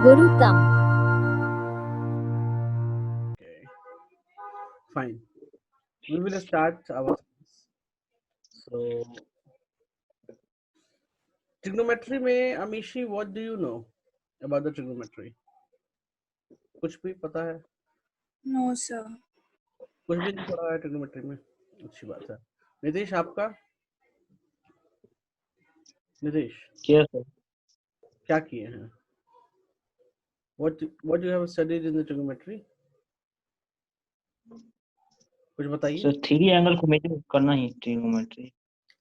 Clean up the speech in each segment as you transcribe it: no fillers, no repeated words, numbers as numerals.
Gurutam. Okay, fine. We will start our. So, trigonometry में Amishi, what do you know about the trigonometry? कुछ भी पता है? No, sir. कुछ भी नहीं पढ़ा है ट्रिग्नोमेट्री में? अच्छी बात है। नितेश, आपका? Nitesh, Yes, sir. क्या किए हैं? What you have studied in the trigonometry? कुछ बताइए। So 3 एंगल को मेजर करना ही ट्रिगोनोमेट्री।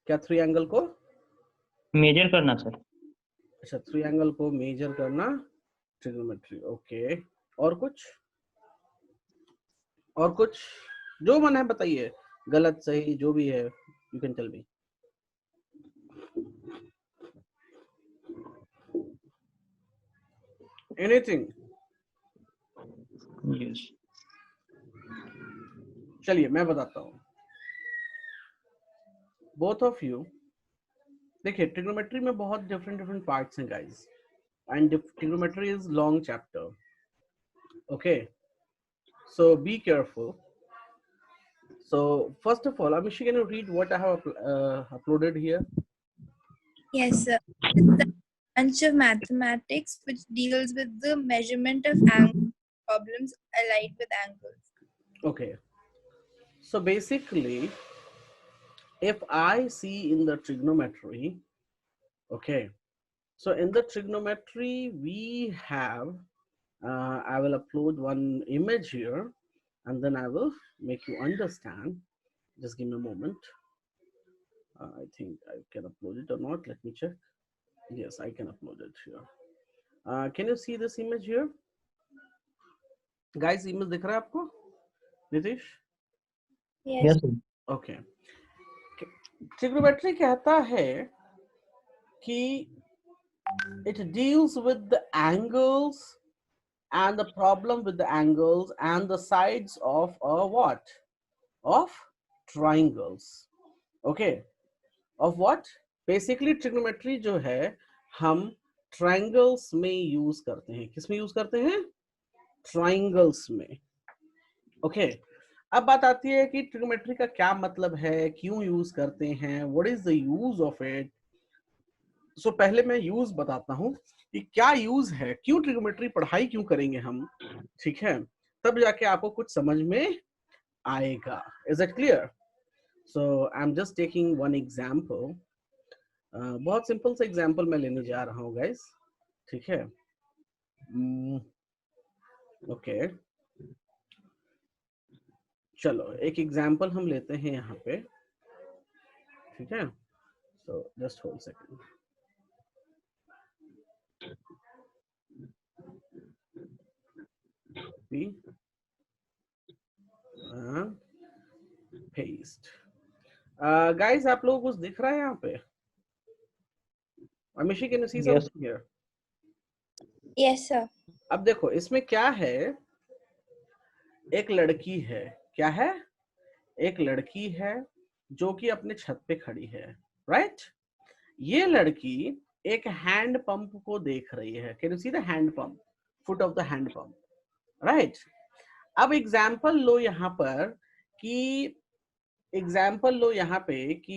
क्या 3 एंगल को मेजर करना सर। अच्छा, 3 एंगल को मेजर करना ट्रिग्नोमेट्री। ओके, और कुछ? और कुछ जो मन है बताइए, गलत सही जो भी है, you can tell me. Anything? Yes. चलिए मैं बताता हूँ। बोथ ऑफ यू देखिए, ट्रिग्नोमेट्री में बहुत डिफरेंट पार्ट्स हैं guys, and trigonometry is long chapter. Okay, so be careful. So first of all, Amishi, can you read what I have uploaded here? Yes, sir. It's a branch of mathematics which deals with the measurement of angle problems allied with angles. Okay, so basically if I see in the trigonometry, okay, so in the trigonometry we have I will upload one image here and then I will make you understand. Just give me a moment. I think I can upload it or not. Let me check. Yes, I can upload it here. Can you see this image here? Guys, image दिख रहा है आपको? Nitish? Yes. Sir. Okay. Trigonometry कहता है कि it deals with the angles and the problem with the angles and the sides of a what? Of triangles. Okay. Of what? Basically trigonometry जो है हम triangles में use करते हैं। किस में use करते हैं? Triangles में. Okay. अब बात आती है कि ट्रिगोनोमेट्री का क्या मतलब है, क्यों यूज करते हैं, what is the use of it. So पहले मैं यूज बताता हूं कि क्या यूज है, क्यों ट्रिगोनोमेट्री पढ़ाई क्यों करेंगे हम, ठीक है, तब जाके आपको कुछ समझ में आएगा। Is it clear? So I am just taking one example. बहुत सिंपल सा एग्जांपल मैं लेने जा रहा हूं गाइस, ठीक है। ओके, चलो एक एग्जांपल हम लेते हैं यहाँ पे, ठीक है। So just hold second. Paste. Guys, आप लोगों को कुछ दिख रहा है यहाँ पे? Amishi, can you see something here? Yes, sir. अब देखो इसमें क्या है, एक लड़की है, क्या है, एक लड़की है जो कि अपने छत पे खड़ी है, राइट। ये लड़की एक हैंड पंप को देख रही है। Can you see the hand pump, foot of the hand pump, right. अब एग्जाम्पल लो यहाँ पर कि एग्जाम्पल लो यहाँ पे कि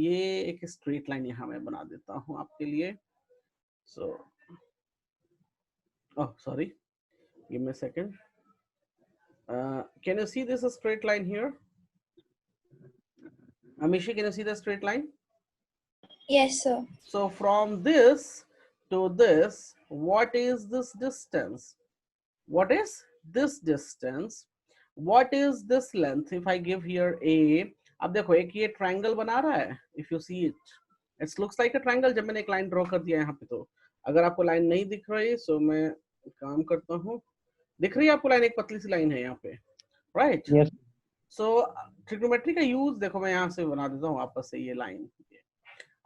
ये एक स्ट्रेट लाइन यहाँ मैं बना देता हूँ आपके लिए। So oh sorry, give me a second. Can you see this straight line here? Amishi, can you see the straight line? Yes, sir. So from this to this, what is this distance? What is this distance? What is this length? If I give here a, अब देखो एक ये triangle बना रहा है, if you see it, it looks like a triangle। जब मैंने एक लाइन ड्रॉ कर दिया यहाँ पे, तो अगर आपको लाइन नहीं दिख रही सो मैं काम करता हूँ। दिख रही है आपको लाइन? एक पतली सी लाइन है यहाँ पे, राइट। यस। सो ट्रिग्नोमेट्री का यूज देखो, मैं यहाँ से बना देता हूँ वापस से ये लाइन।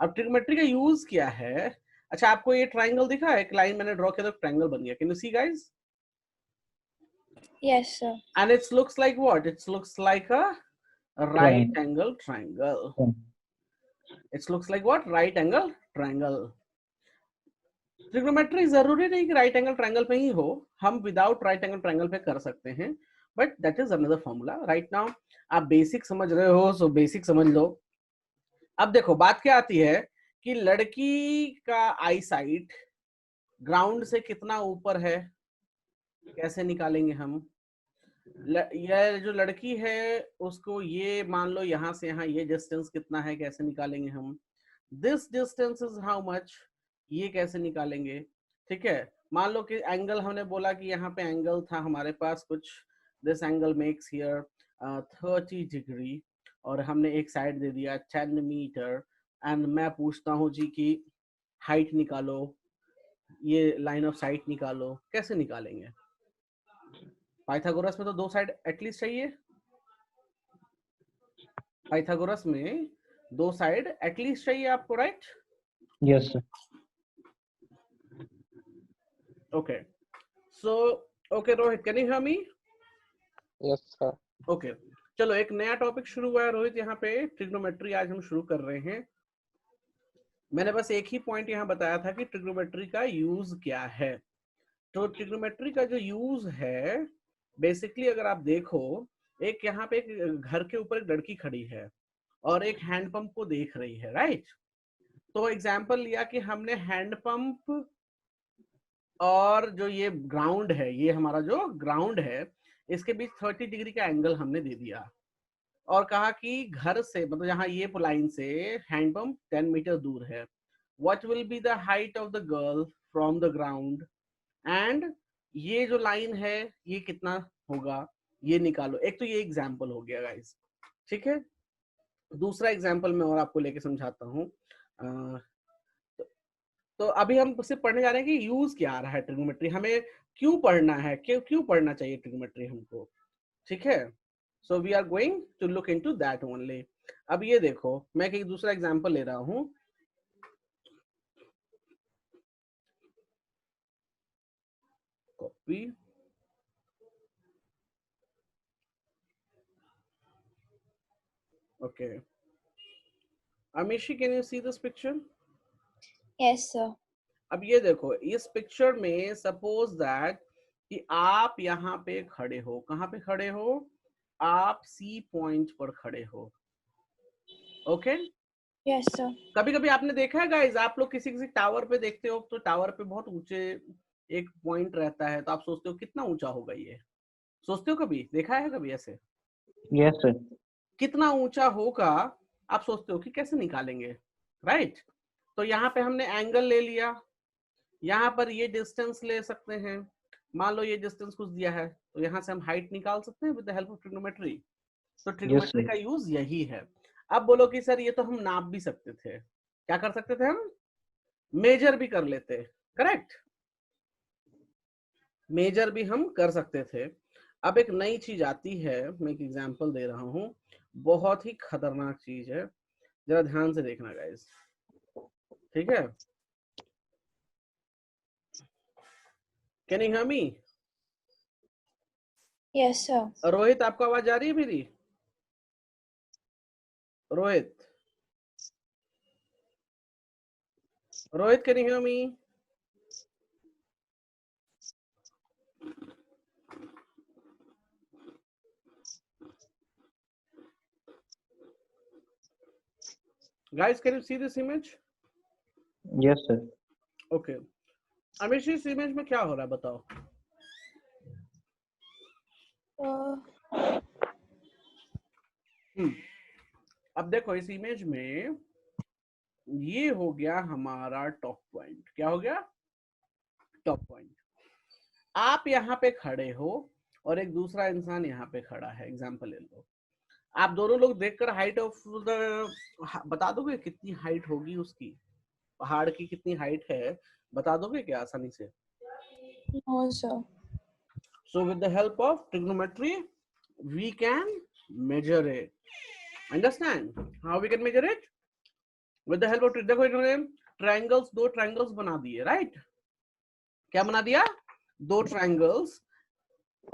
अब ट्रिग्नोमेट्री का यूज क्या है? अच्छा, आपको ये ट्रायंगल दिखा है? एक लाइन मैंने ड्रॉ किया तो ट्रायंगल बन गया। Can you see guys? Yes, sir. And it looks like what? It looks like a right angle triangle. It looks like what? Right angle triangle. Trigonometry जरूरी नहीं कि राइट एंगल ट्रायंगल पे ही हो, हम विदाउट राइट एंगल ट्रायंगल पे कर सकते हैं, but that is another formula. Right now आप बेसिक समझ रहे हो, सो बेसिक समझ लो। अब देखो बात क्या आती है कि लड़की का आई साइट ग्राउंड से कितना ऊपर है, कैसे निकालेंगे हम। यह जो लड़की है उसको ये मान लो यहाँ से यहाँ ये डिस्टेंस कितना है, कैसे निकालेंगे हम। This distance is how much, ये कैसे निकालेंगे। ठीक है, मान लो कि एंगल हमने बोला कि यहाँ पे एंगल था हमारे पास कुछ, this angle makes here 30 degree, और हमने एक साइड दे दिया 10 मीटर। एंड मैं पूछता हूँ जी कि हाइट निकालो, ये लाइन ऑफ साइट निकालो, कैसे निकालेंगे। पाइथागोरस में तो दो साइड एटलीस्ट चाहिए, पाइथागोरस में दो साइड एटलीस्ट चाहिए आपको, right. Yes sir. Okay, so okay Rohit, can you hear me? Yes sir. Okay, चलो एक नया टॉपिक शुरू हुआ है रोहित, यहाँ पे ट्रिग्नोमेट्री आज हम शुरू कर रहे हैं। मैंने बस एक ही पॉइंट यहाँ बताया था कि ट्रिग्नोमेट्री का यूज क्या है। तो ट्रिग्नोमेट्री का जो यूज है बेसिकली अगर आप देखो, एक यहाँ पे एक घर के ऊपर एक लड़की खड़ी है और एक हैंडपंप को देख रही है, राइट। तो एग्जांपल लिया कि हमने हैंडपंप और जो ये ग्राउंड है, ये हमारा जो ग्राउंड है, इसके बीच 30 डिग्री का एंगल हमने दे दिया और कहा कि घर से मतलब यहाँ ये लाइन से हैंडपंप 10 मीटर दूर है। What will be the height of the girl from the ground, and ये जो लाइन है ये कितना होगा, ये निकालो। एक तो ये एग्जाम्पल हो गया गाइस, ठीक है। दूसरा एग्जाम्पल मैं और आपको लेके समझाता हूँ। तो अभी हम सिर्फ पढ़ने जा रहे हैं कि यूज क्या आ रहा है ट्रिग्नोमेट्री, हमें क्यों पढ़ना है, क्यों पढ़ना चाहिए ट्रिग्नोमेट्री हमको, ठीक है। So we are going to look into that only. अब ये देखो, मैं एक दूसरा एग्जांपल ले रहा हूँ। Copy, okay. Amishi, can you see this picture? Yes, sir. अब ये देखो, इस पिक्चर में सपोज दैट कि आप यहाँ पे खड़े हो, कहाँ पे खड़े हो, आप सी पॉइंट पर खड़े हो, ओके। Yes, sir. कभी कभी आपने देखा है गाइज, आप लोग किसी किसी टावर पे देखते हो तो टावर पे बहुत ऊंचे एक पॉइंट रहता है, तो आप सोचते हो कितना ऊंचा होगा ये, सोचते हो, कभी देखा है कभी ऐसे? Yes sir. कितना ऊंचा होगा आप सोचते हो कि कैसे निकालेंगे, राइट। तो यहाँ पे हमने एंगल ले लिया, यहाँ पर ये डिस्टेंस ले सकते हैं, मान लो ये डिस्टेंस कुछ दिया है, तो यहाँ से हम हाइट निकाल सकते हैं with the help of trigonometry. तो ट्रिग्नोमेट्री का यूज यही है। अब बोलो कि सर ये तो हम नाप भी सकते थे, क्या कर सकते थे हम, मेजर भी कर लेते, करेक्ट, मेजर भी हम कर सकते थे। अब एक नई चीज आती है, मैं एक एग्जांपल दे रहा हूँ, बहुत ही खतरनाक चीज है, जरा ध्यान से देखना गाइस, ठीक है। Can you hear me? Yes, sir. Rohit, आपको आवाज आ रही है मेरी? Rohit, Rohit, can you hear me? Guys, can you see this image? Yes sir. Okay. Amish, इस इमेज में क्या हो रहा है बताओ? अब देखो इस इमेज में ये हो गया हमारा टॉप पॉइंट, क्या हो गया, टॉप पॉइंट। आप यहाँ पे खड़े हो और एक दूसरा इंसान यहाँ पे खड़ा है, एग्जांपल ले लो। आप दोनों लोग देखकर हाइट ऑफ द बता दोगे कितनी हाइट होगी उसकी, पहाड़ की कितनी हाइट है बता दोगे क्या आसानी से? No, sir. So with the help of trigonometry we can measure it. Understand how we can measure it? With the help of देखो इन्होंने ट्रायंगल्स, दो ट्रायंगल्स बना दिए, राइट। क्या बना दिया? दो ट्रायंगल्स,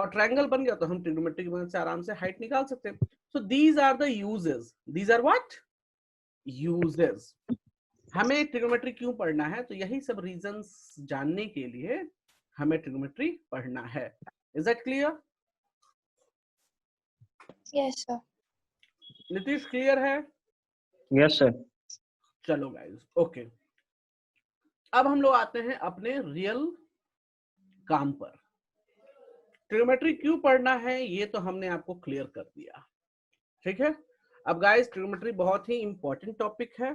और ट्रायंगल बन गया तो हम ट्रिग्नोमेट्री की मदद से आराम से हाइट निकाल सकते हैं। So these are the uses. These are what? Uses. हमें ट्रिग्नोमेट्री क्यों पढ़ना है? तो यही सब रीजंस जानने के लिए हमें ट्रिग्नोमेट्री पढ़ना है। Is that clear? Yes, sir. Nitish clear है? Yes, sir. चलो गाइस, ओके। अब हम लोग आते हैं अपने रियल काम पर। ट्रिग्नोमेट्री क्यों पढ़ना है ये तो हमने आपको क्लियर कर दिया, ठीक है। अब गाइस, ट्रिग्नोमेट्री बहुत ही इंपॉर्टेंट टॉपिक है,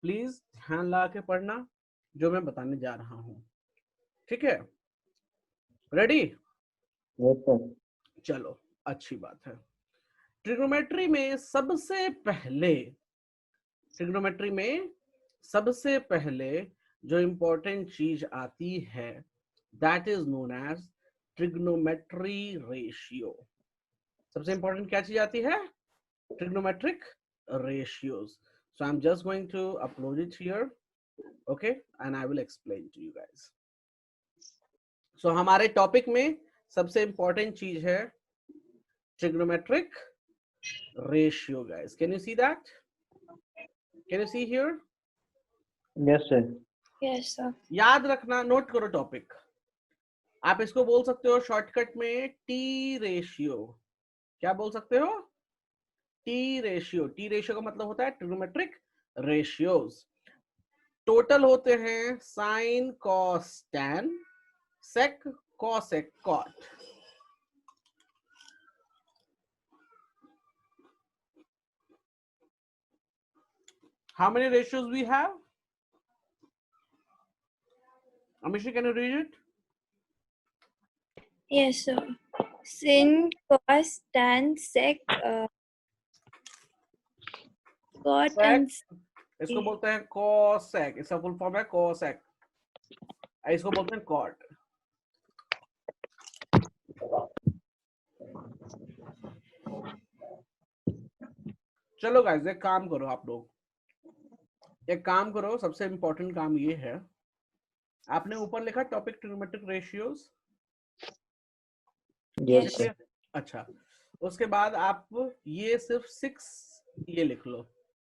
प्लीज ध्यान लगा के पढ़ना जो मैं बताने जा रहा हूं, ठीक है। रेडी? Yes, sir. चलो, अच्छी बात है। ट्रिग्नोमेट्री में सबसे पहले जो इंपॉर्टेंट चीज आती है that is known as trigonometry ratio. सबसे इंपॉर्टेंट क्या चीज आती है? Trigonometric ratios. So I'm just going to upload it here, okay, and I will explain to you guys. So हमारे टॉपिक में सबसे इंपॉर्टेंट चीज है trigonometric ratio, guys. Can you see that? Can you see here? Yes, sir. Yes, sir. याद रखना, note करो topic. आप इसको बोल सकते हो शॉर्टकट में टी रेशियो। क्या बोल सकते हो? T ratio. टी रेशियो का मतलब होता है ट्रिग्नोमेट्रिक रेशियोज। टोटल होते हैं sine cos tan sec cosec cot. How many ratios we have? Amishi, can you read it? Yes, sir. Sin, cos, tan, sec, cot, and इसको बोलते हैं cosec. इसका फुल फॉर्म है कॉसेक। इसको बोलते हैं कॉट। चलो गाइस, एक काम करो आप लोग, एक काम करो। सबसे इंपॉर्टेंट काम ये है, आपने ऊपर लिखा topic trigonometric ratios. Yes, yes. sir. अच्छा, उसके बाद आप ये सिर्फ 6 ये लिख लो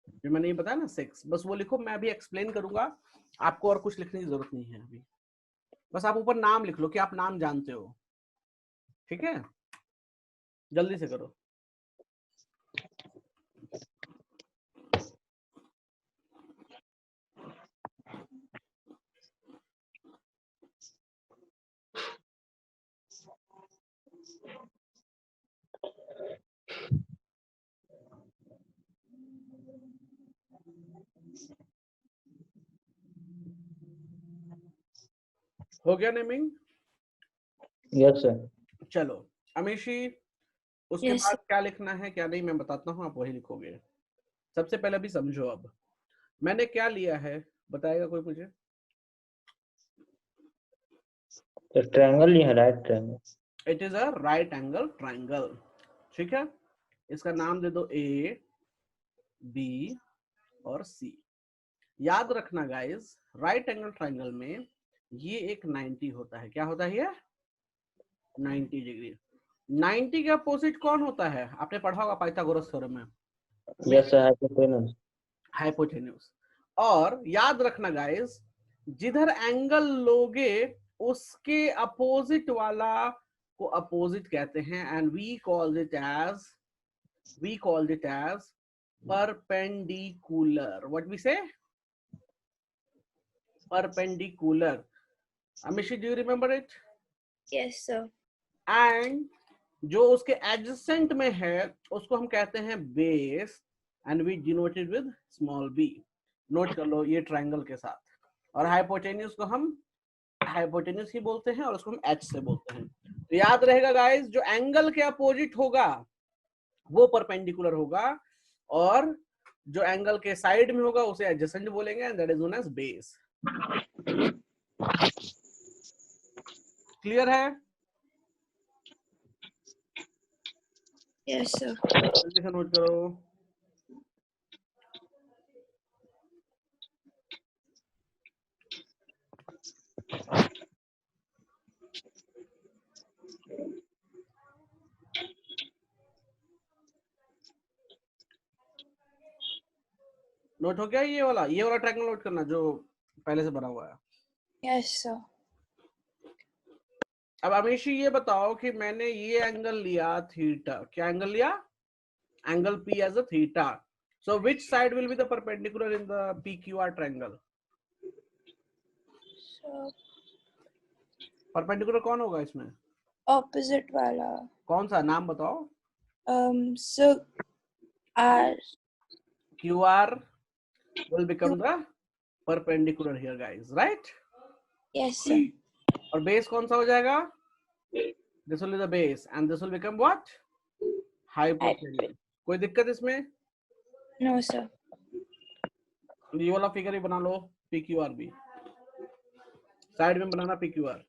जो मैंने ये बताया ना, 6 बस वो लिखो। मैं अभी एक्सप्लेन करूंगा, आपको और कुछ लिखने की जरूरत नहीं है अभी। बस आप ऊपर नाम लिख लो कि आप नाम जानते हो, ठीक है। जल्दी से करो। हो गया नेमिंग? Yes, sir. चलो अमीशी, उसके Yes, बाद sir. क्या लिखना है क्या नहीं मैं बताता हूँ, आप वही लिखोगे। सबसे पहले भी समझो, अब मैंने क्या लिया है बताएगा कोई मुझे? तो ट्रायंगल ही है, right triangle. It is a right angle triangle, ठीक है। इसका नाम दे दो ए, बी और सी। याद रखना गाइस, राइट एंगल ट्राइंगल में ये एक 90 होता है। क्या होता है ये? 90 डिग्री। 90 के अपोजिट कौन होता है? आपने पढ़ा होगा पाइथागोरस थ्योरम में, Yes, sir. Hypotenuse. हाइपोटेन्यूज। और याद रखना गाइस, जिधर एंगल लोगे उसके अपोजिट वाला को अपोजिट कहते हैं, and we called it as perpendicular. What we say? Perpendicular. Amishi, do you remember it? Yes, sir. And जो उसके एडजेसेंट में है उसको हम कहते हैं base, and we denoted with small B. Note कर लो ये ट्रायंगल के साथ। और हाइपोटेन्यूज को हम हाइपोटेन्यूज ही बोलते हैं और उसको हम एच से बोलते हैं। तो याद रहेगा गाइस, जो एंगल के अपोजिट होगा वो परपेंडिकुलर होगा, और जो एंगल के साइड में होगा उसे एडजेसेंट बोलेंगे, and that is known as base. Clear है? Yes, sir. जल्दी से नोट करो। नोट हो गया ये वाला ट्रायंगल नोट करना जो पहले से बना हुआ है। Yes, sir. अब अमीशी ये बताओ कि मैंने ये एंगल लिया थीटा, क्या एंगल लिया? Angle P as a theta. So which side will be the perpendicular in the PQR triangle? So perpendicular कौन होगा इसमें? opposite wala. कौन सा, नाम बताओ। So R. QR will become the perpendicular here guys, right? Yes, sir. और base कौन सा हो जाएगा? This will be the base and this will become what? Hypotenuse. कोई दिक्कत इसमें? No, sir. ये वाला फिगर ही बना लो, PQR भी साइड में बनाना PQR।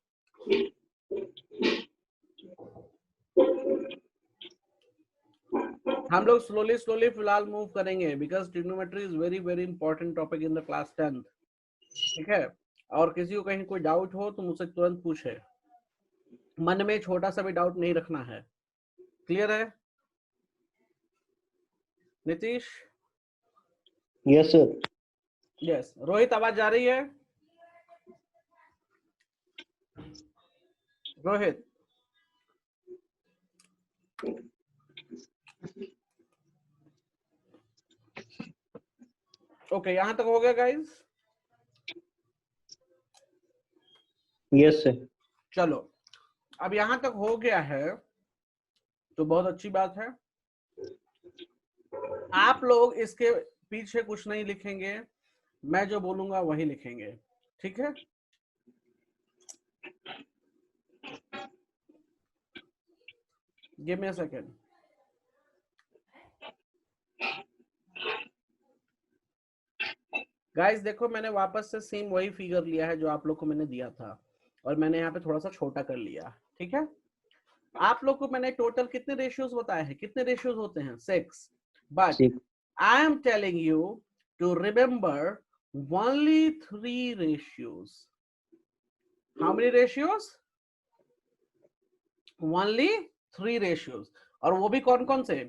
हम लोग स्लोली फिलहाल मूव करेंगे because trigonometry is very very important topic in the class 10th। ठीक है, और किसी को कहीं कोई डाउट हो तो मुझसे तुरंत पूछे, मन में छोटा सा भी डाउट नहीं रखना है। क्लियर है Nitish? Yes sir. Yes. Rohit आवाज जा रही है? रोहित ओके, यहां तक हो गया गाइस? Yes sir. चलो, अब यहां तक हो गया है तो बहुत अच्छी बात है। आप लोग इसके पीछे कुछ नहीं लिखेंगे, मैं जो बोलूंगा वही लिखेंगे, ठीक है? Give me a second. Guys देखो, मैंने वापस से सेम वही फिगर लिया है जो आप लोग को मैंने दिया था, और मैंने यहाँ पे थोड़ा सा छोटा कर लिया, ठीक है? आप लोग को मैंने टोटल कितने रेशियोज बताए हैं? कितने रेशियोज होते हैं? 6। But I am telling you to remember only 3 ratios. How many ratios? Only 3 ratios. और वो भी कौन कौन से?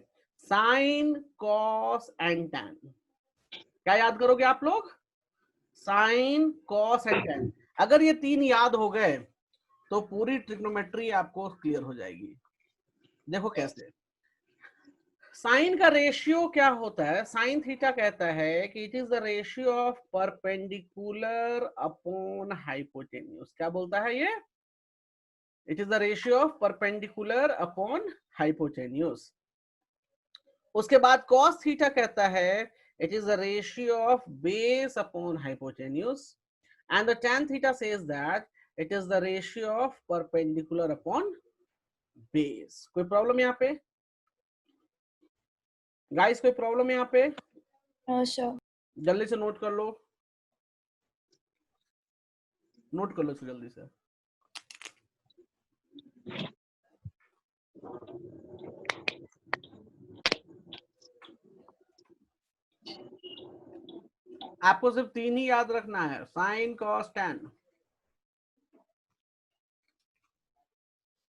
Sine, cos and tan. क्या याद करोगे आप लोग? Sine, cos and tan. अगर ये 3 याद हो गए तो पूरी ट्रिग्नोमेट्री आपको क्लियर हो जाएगी। देखो कैसे। साइन का रेशियो क्या होता है? साइन थीटा कहता है कि it is the ratio of perpendicular upon hypotenuse. क्या बोलता है ये? It is the ratio of perpendicular upon hypotenuse. उसके बाद cos थीटा कहता है it is the ratio of base upon hypotenuse, and the tan theta says that it is the ratio of perpendicular upon base. कोई problem यहाँ पे guys? कोई problem यहाँ पे? No, sir. जल्दी से नोट कर लो, नोट कर लो इसको जल्दी से। आपको सिर्फ 3 ही याद रखना है, साइन, कॉस, टैन।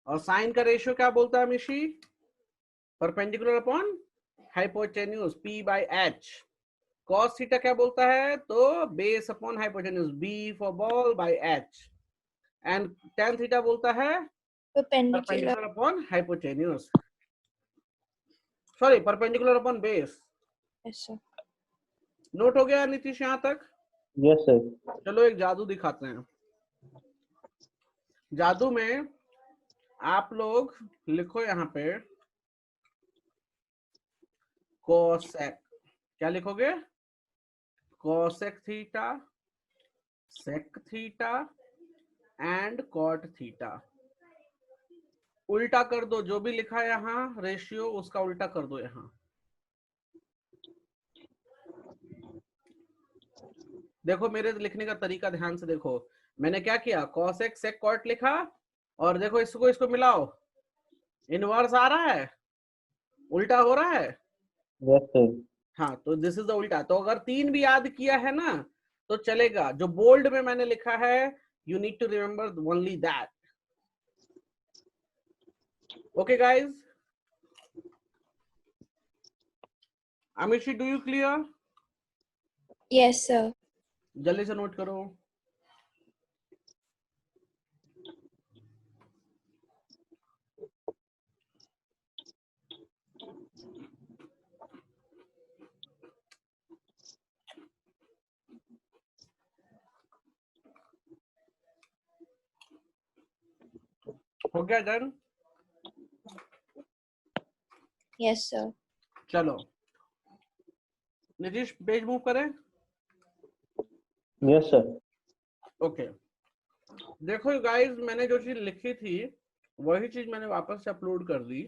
और साइन का रेशियो क्या बोलता है मिशी? Perpendicular upon hypotenuse, P by H। cos theta क्या बोलता है? तो base upon hypotenuse, B for ball by H। And tan theta बोलता है Perpendicular. Perpendicular upon hypotenuse, sorry perpendicular upon base. Yes, sir. Note हो गया नीतीश यहाँ तक? Yes sir. चलो एक जादू दिखाते हैं। जादू में आप लोग लिखो यहाँ पे कोसेक। क्या लिखोगे? Cosec theta, sec theta and cot theta. उल्टा कर दो, जो भी लिखा है यहाँ रेशियो उसका उल्टा कर दो यहाँ। देखो मेरे लिखने का तरीका ध्यान से देखो। मैंने क्या किया? कोसेक सेक कॉट लिखा, और देखो इसको मिलाओ, इनवर्स आ रहा है, उल्टा हो रहा है। Yes sir. हाँ, तो दिस इज द उल्टा। तो अगर 3 भी याद किया है ना तो चलेगा। जो बोल्ड में मैंने लिखा है, you need to remember only that. Okay guys, Amishi, do you clear? Yes, sir. जल्दी से नोट करो। हो गया डन? Yes, sir. चलो नीतीश पेज मूव करें। Yes, sir. ओके देखो गाइस, मैंने जो चीज लिखी थी वही चीज मैंने वापस से अपलोड कर दी।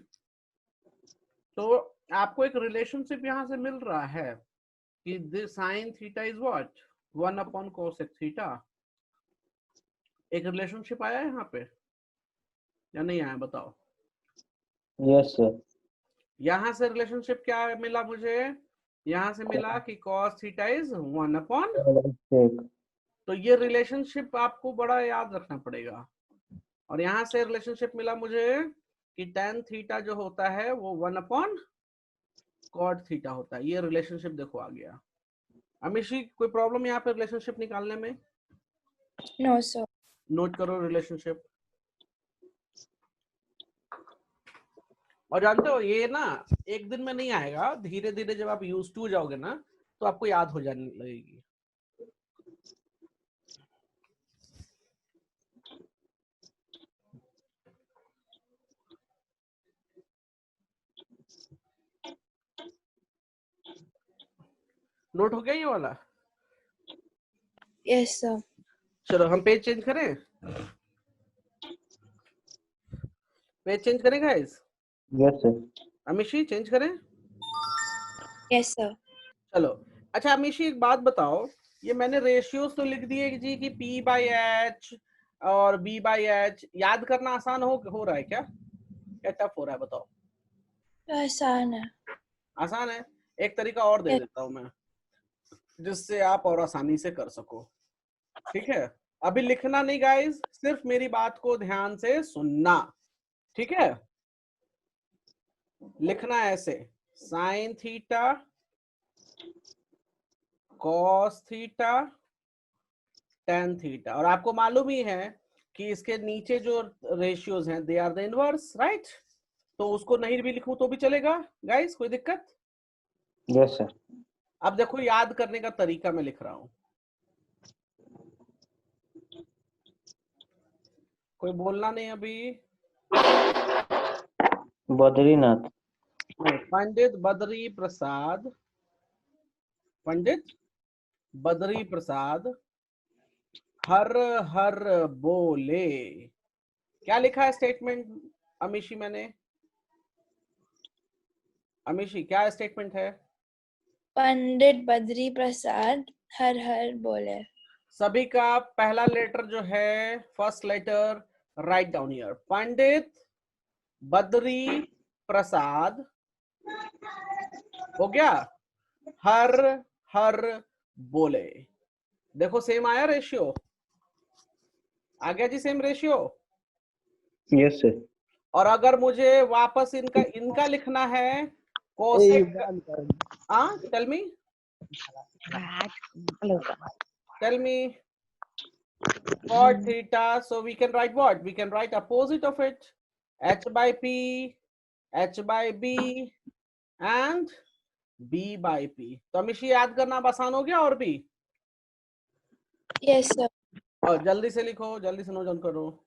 तो आपको एक रिलेशनशिप यहाँ से मिल रहा है कि this sine theta is what 1 upon cosec theta. एक रिलेशनशिप आया है यहाँ पे या नहीं आया बताओ? Yes, sir. यहाँ से रिलेशनशिप क्या मिला मुझे? यहाँ से मिला कि cos theta is 1 upon. Check. तो ये रिलेशनशिप आपको बड़ा याद रखना पड़ेगा। और यहाँ से रिलेशनशिप मिला मुझे कि tan थीटा जो होता है वो 1 अपॉन cot थीटा होता है। ये रिलेशनशिप देखो आ गया। अमीशी कोई प्रॉब्लम यहाँ पे रिलेशनशिप निकालने में? No, sir. नोट करो रिलेशनशिप। और जानते हो ये ना एक दिन में नहीं आएगा, धीरे धीरे जब आप यूज टू जाओगे ना तो आपको याद हो जाने लगेगी। नोट हो गया ये वाला? Yes, sir. चलो हम पेज चेंज करें। पेज चेंज करें guys? Yes, sir. Amishi change करें? Yes, sir. चलो अच्छा अमीशी एक बात बताओ, ये मैंने रेशियोज तो लिख दिए जी कि P बाई एच और B बाई एच, याद करना आसान हो रहा है क्या टफ हो रहा है बताओ? आसान है। आसान है। एक तरीका और दे Yes. देता हूं मैं जिससे आप और आसानी से कर सको। ठीक है, अभी लिखना नहीं गाइस, सिर्फ मेरी बात को ध्यान से सुनना। ठीक है, लिखना ऐसे sine theta cos theta tan theta. और आपको मालूम ही है कि इसके नीचे जो रेशियोज हैं they are the inverse, right? तो उसको नहीं भी लिखूं तो भी चलेगा गाइस, कोई दिक्कत? Yes, sir. अब देखो याद करने का तरीका मैं लिख रहा हूं, कोई बोलना नहीं अभी। Badrinath. पंडित बद्री प्रसाद, पंडित बद्री प्रसाद हर हर बोले। क्या लिखा है स्टेटमेंट अमीशी मैंने? अमीशी क्या स्टेटमेंट है? पंडित बद्री प्रसाद हर हर बोले। सभी का पहला लेटर जो है first letter write down here, Pandit Badri Prasad हो गया हर हर बोले। देखो सेम आया रेशियो, आ गया जी सेम रेशियो। Yes, sir. और अगर मुझे वापस इनका लिखना है cosec, tell me cot theta, so we can write what? We can write opposite of it, h by p, h by b and b by p। तो हमेशा याद करना अब आसान हो गया और भी। Yes, sir. और जल्दी से लिखो, जल्दी से नोट डाउन करो।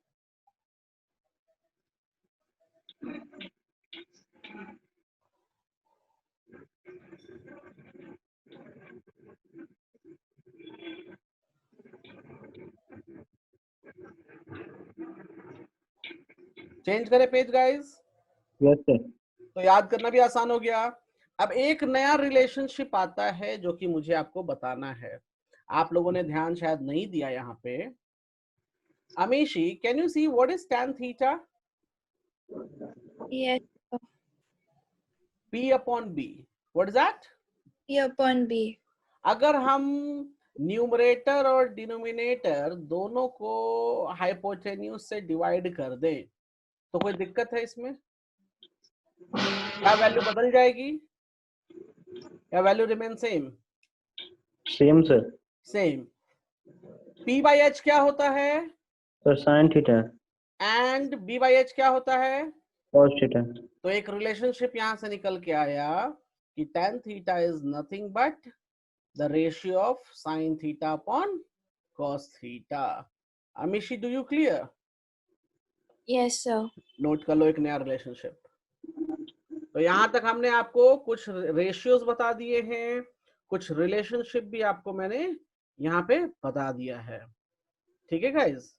चेंज करें पेज गाइस? Yes, sir. तो याद करना भी आसान हो गया। अब एक नया रिलेशनशिप आता है जो कि मुझे आपको बताना है, आप लोगों ने ध्यान शायद नहीं दिया यहाँ पे। Amishi can you see what is tan theta? Yes, sir. p upon b, what is that? P upon B. अगर हम न्यूमरेटर और डिनोमिनेटर दोनों को हाइपोटेन्यूज से डिवाइड कर दें तो कोई दिक्कत है इसमें? क्या वैल्यू बदल जाएगी या value remain same? Same sir. Same. P by H क्या होता है sir sine theta. And B by H क्या होता है? Cos theta. तो एक रिलेशनशिप यहां से निकल के आया कि tan theta is nothing but the ratio of sin theta upon cos theta. Amishi, do you clear? Yes, sir. Note कर लो एक नया रिलेशनशिप। तो यहां तक हमने आपको कुछ रेशियोज बता दिए हैं, कुछ रिलेशनशिप भी आपको मैंने यहाँ पे बता दिया है। ठीक है गाइज?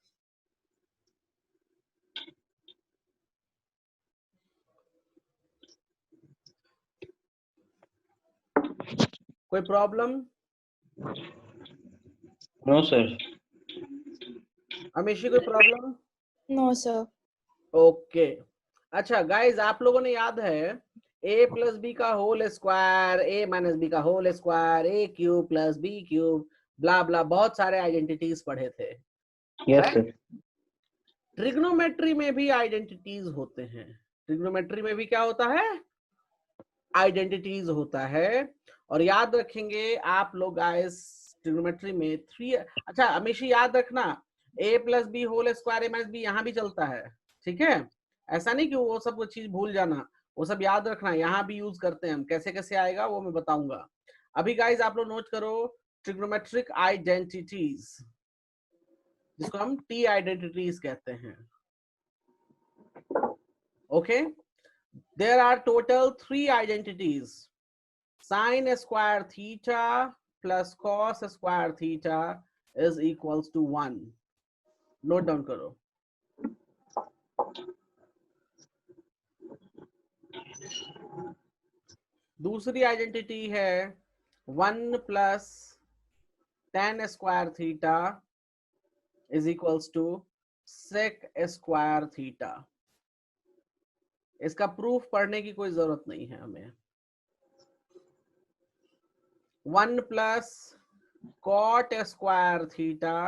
कोई प्रॉब्लम? No sir. अमीशी, कोई प्रॉब्लम? No, sir. ओके। अच्छा गाइज, आप लोगों ने याद है a प्लस बी का whole square, a minus B का whole square, a cube plus B cube, blah blah, बहुत सारे आइडेंटिटीज पढ़े थे। Yes sir. ट्रिग्नोमेट्री में भी आइडेंटिटीज होते हैं। ट्रिग्नोमेट्री में भी क्या होता है? आइडेंटिटीज होता है। और याद रखेंगे आप लोग गाइस, ट्रिग्नोमेट्री में 3। अच्छा हमेशा याद रखना, a plus b whole square, a minus b यहाँ भी चलता है। ठीक है? ऐसा नहीं कि वो सब चीज भूल जाना, वो सब याद रखना, यहाँ भी यूज करते हैं हम। कैसे कैसे आएगा वो मैं बताऊंगा। अभी गाइस आप लोग नोट करो ट्रिग्नोमेट्रिक आइडेंटिटीज, जिसको हम टी आइडेंटिटीज कहते हैं। Okay, there are total 3 identities: sin square theta plus cos square theta is equals to 1. Note down करो। दूसरी आइडेंटिटी है 1 plus tan square theta is equals to sec square theta. इसका proof पढ़ने की कोई जरूरत नहीं है हमें। 1 plus cot square theta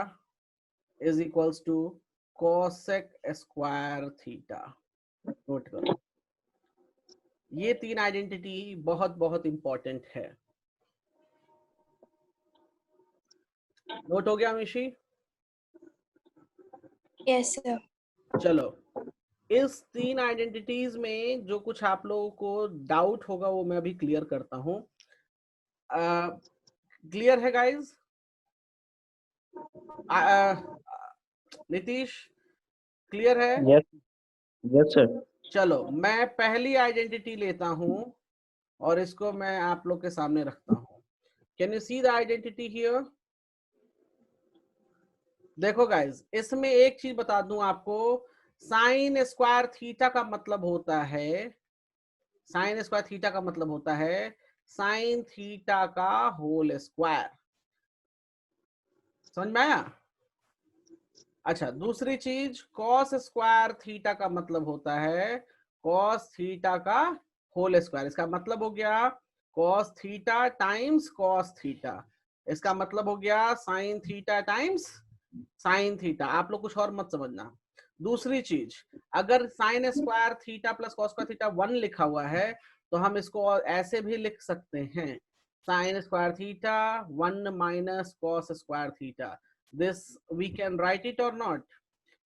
is equals to cosec square theta. Note करो, ये 3 आइडेंटिटी बहुत बहुत इंपॉर्टेंट है। नोट हो गया अमीशी? Yes, sir. चलो, इस 3 आइडेंटिटीज में जो कुछ आप लोगों को डाउट होगा वो मैं अभी क्लियर करता हूं। क्लियर है गाइज? नीतीश, क्लियर है? यस। Yes sir. चलो, मैं पहली आइडेंटिटी लेता हूं और इसको मैं आप लोग के सामने रखता हूं। Can you see the identity here? देखो गाइज, इसमें एक चीज बता दूं आपको, साइन स्क्वायर थीटा का मतलब होता है, साइन स्क्वायर थीटा का मतलब होता है साइन थीटा का होल स्क्वायर। समझ में आया? अच्छा, दूसरी चीज, कॉस स्क्वायर थीटा का मतलब होता है कॉस थीटा का होल स्क्वायर। इसका मतलब हो गया cos theta times cos theta. इसका मतलब हो गया sine theta times sine theta. आप लोग कुछ और मत समझना। दूसरी चीज, अगर sign square theta plus cos square theta 1 लिखा हुआ है तो हम इसको ऐसे भी लिख सकते हैं, sine square theta 1 minus cos square theta. This we can write it और नॉट?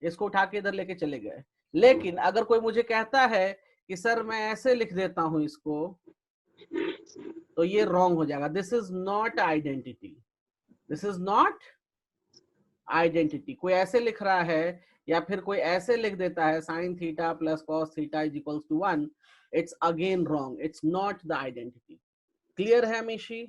इसको उठा के इधर लेके चले गए। लेकिन अगर कोई मुझे कहता है कि सर मैं ऐसे लिख देता हूं इसको, तो ये रॉन्ग हो जाएगा। This is not identity, this is not identity. कोई ऐसे लिख रहा है या फिर कोई ऐसे लिख देता है sine theta plus cos theta is equals to 1, it's again wrong, it's not the identity. Clear है अमीशी?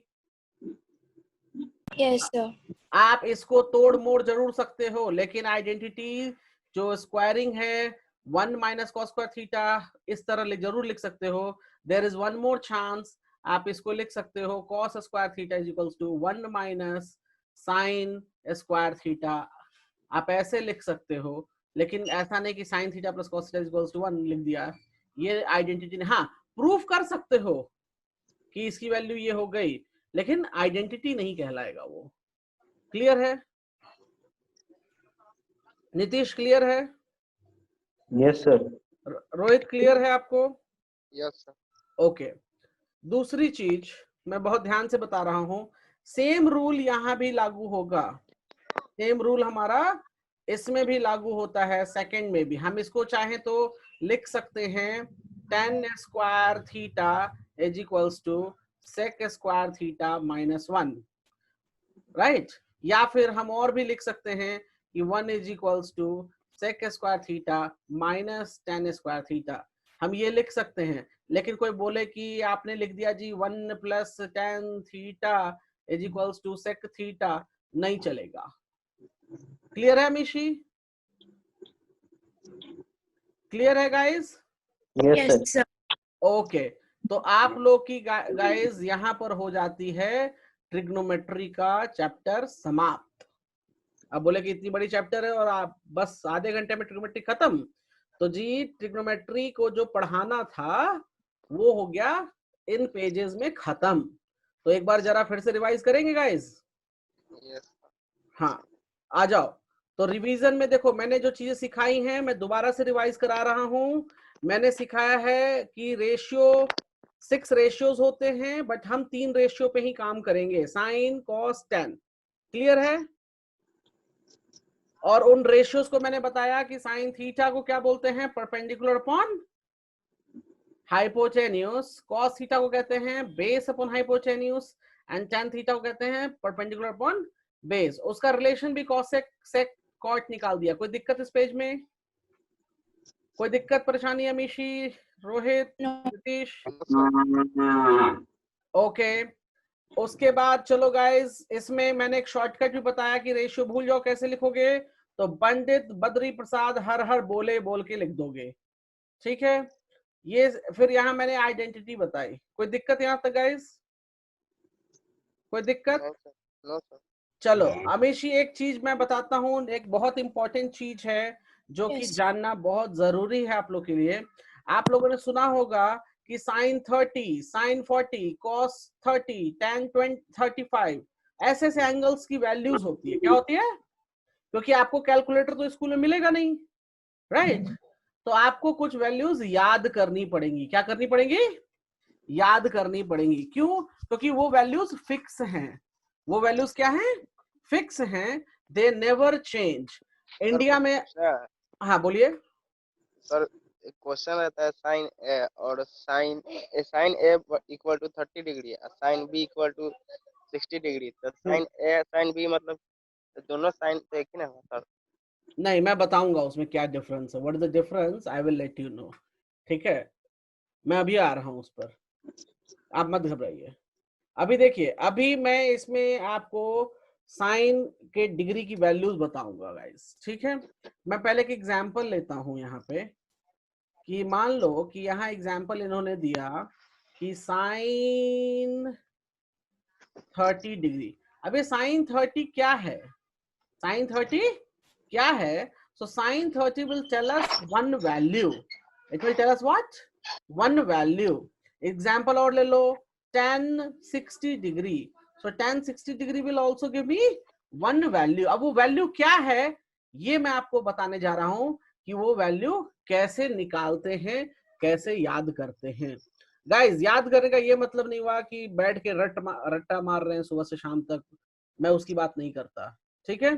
Yes, sir. आप इसको तोड़ मोड़ जरूर सकते हो, लेकिन आइडेंटिटी जो स्क्वायरिंग है 1 माइनस कॉस स्क्वायर थीटा इस तरह जरूर लिख सकते हो। There is one more chance, आप इसको लिख सकते हो cos square theta is equals to 1 minus sine square theta. आप ऐसे लिख सकते हो, लेकिन ऐसा नहीं कि sine theta plus cos theta is equals to 1 लिख दिया। ये आइडेंटिटी हाँ, प्रूफ कर सकते हो कि इसकी वैल्यू ये हो गई, लेकिन आइडेंटिटी नहीं कहलाएगा वो। क्लियर है? नीतीश क्लियर है? Yes sir. रोहित क्लियर है आपको? Yes sir. ओके। दूसरी चीज मैं बहुत ध्यान से बता रहा हूं, सेम रूल यहाँ भी लागू होगा, सेम रूल हमारा इसमें भी लागू होता है, सेकंड में भी। हम इसको चाहे तो लिख सकते हैं tan square theta is equals to sec square theta minus 1, right. या फिर हम और भी लिख सकते हैं कि 1 is equals to sec square theta minus tan square theta, हम ये लिख सकते हैं। लेकिन कोई बोले कि आपने लिख दिया जी 1 plus tan theta is equals to sec theta, नहीं चलेगा। क्लियर है अमीशी? क्लियर है guys? Yes, Yes, sir. sir. Okay, तो आप लोग की गाइस यहाँ पर हो जाती है ट्रिग्नोमेट्री का चैप्टर समाप्त। अब बोले कि इतनी बड़ी चैप्टर है और आप बस आधे घंटे में ट्रिग्नोमेट्री खत्म, तो जी ट्रिग्नोमेट्री को जो पढ़ाना था वो हो गया इन पेजेस में खत्म। तो एक बार जरा फिर से रिवाइज करेंगे गाइस? Yes. हाँ, आ जाओ। तो रिवीजन में देखो, मैंने जो चीजें सिखाई हैं मैं दोबारा से रिवाइज करा रहा हूं। मैंने सिखाया है कि रेशियो 6 रेशियोज होते हैं, बट हम 3 रेशियो पे ही काम करेंगे, साइन कॉस टेन। क्लियर है? और उन रेशियोज को मैंने बताया कि साइन थीटा को क्या बोलते हैं, perpendicular upon hypotenuse, cos theta को कहते हैं base upon hypotenuse, and tan theta को कहते हैं परपेंडिकुलर अपॉन बेस। उसका रिलेशन भी कॉस सेक कॉट निकाल दिया। कोई दिक्कत इस पेज में? कोई दिक्कत परेशानी Amishi, Rohit, No. Nitish? No, sir. Okay, उसके बाद चलो गाइस, इसमें मैंने एक शॉर्टकट भी बताया कि रेशियो भूल जाओ कैसे लिखोगे, तो पंडित बद्री प्रसाद हर हर बोले बोल के लिख दोगे, ठीक है। ये फिर यहाँ मैंने आइडेंटिटी बताई। कोई दिक्कत यहाँ तक गाइस? कोई दिक्कत? No, sir. No, sir. चलो अमीशी, एक चीज मैं बताता हूँ, एक बहुत इंपॉर्टेंट चीज है जो कि Yes. जानना बहुत जरूरी है आप लोग के लिए। आप लोगों ने सुना होगा कि साइन 30, साइन 40, कॉस 30, tan 35, ऐसे ऐसे एंगल्स की वैल्यूज होती है। क्या होती है? क्योंकि आपको कैलकुलेटर तो स्कूल में मिलेगा नहीं, राइट? तो आपको कुछ वैल्यूज याद करनी पड़ेंगी। क्या करनी पड़ेंगी? याद करनी पड़ेंगी। क्यों? क्योंकि वो वैल्यूज फिक्स हैं। वो वैल्यूज क्या हैं? फिक्स हैं, दे नेवर चेंज। इंडिया में, सर, हाँ बोलिए। सर एक क्वेश्चन रहता है साइन ए और sine A equal to 30 degree और sine B equal to 60 degree, तो साइन ए साइन बी मतलब दोनों साइन तो एक ही ना है सर? नहीं, मैं बताऊंगा उसमें क्या डिफरेंस है। What is the difference, I will let you know, ठीक है। मैं अभी आ रहा हूं उस पर, आप मत घबराइए। अभी देखिए, अभी मैं इसमें आपको साइन के डिग्री की वैल्यूज बताऊंगा गाइस, ठीक है। मैं पहले एक एग्जांपल लेता हूं यहाँ पे, कि मान लो कि यहाँ एग्जांपल इन्होंने दिया कि साइन 30 डिग्री। अब ये साइन 30 क्या है? साइन 30 क्या है? So sine 30 will tell us one value. It will tell us what? One value. Example और ले लो, tan 60 degree. So tan 60 degree will also give me one value. अब वो वैल्यू क्या है ये मैं आपको बताने जा रहा हूं कि वो वैल्यू कैसे निकालते हैं, कैसे याद करते हैं। गाइस, याद करने का ये मतलब नहीं हुआ कि बैठ के रट्टा मार रहे हैं सुबह से शाम तक, मैं उसकी बात नहीं करता, ठीक है।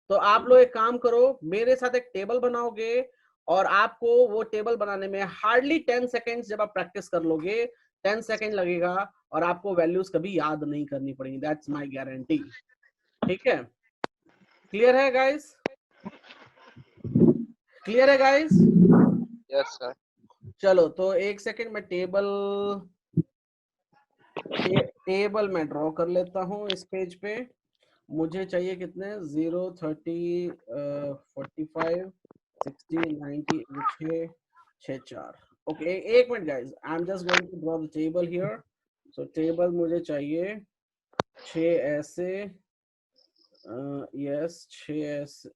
तो आप लोग एक काम करो, मेरे साथ एक टेबल बनाओगे और आपको वो टेबल बनाने में हार्डली 10 सेकेंड्स, जब आप प्रैक्टिस कर लोगे 10 सेकेंड लगेगा और आपको वैल्यूज कभी याद नहीं करनी पड़ेंगी। दैट्स माय गारंटी, ठीक है। क्लियर है गाइस? क्लियर है गाइस? Yes sir. चलो तो एक सेकेंड में टेबल में ड्रॉ कर लेता हूं इस पेज पे। मुझे चाहिए कितने? 0, 30, 45, 60, 90, 6, 4। ओके, एक minute guys, I am just going to draw the table here. So table मुझे चाहिए 6 ऐसे, यस 6 ऐसे,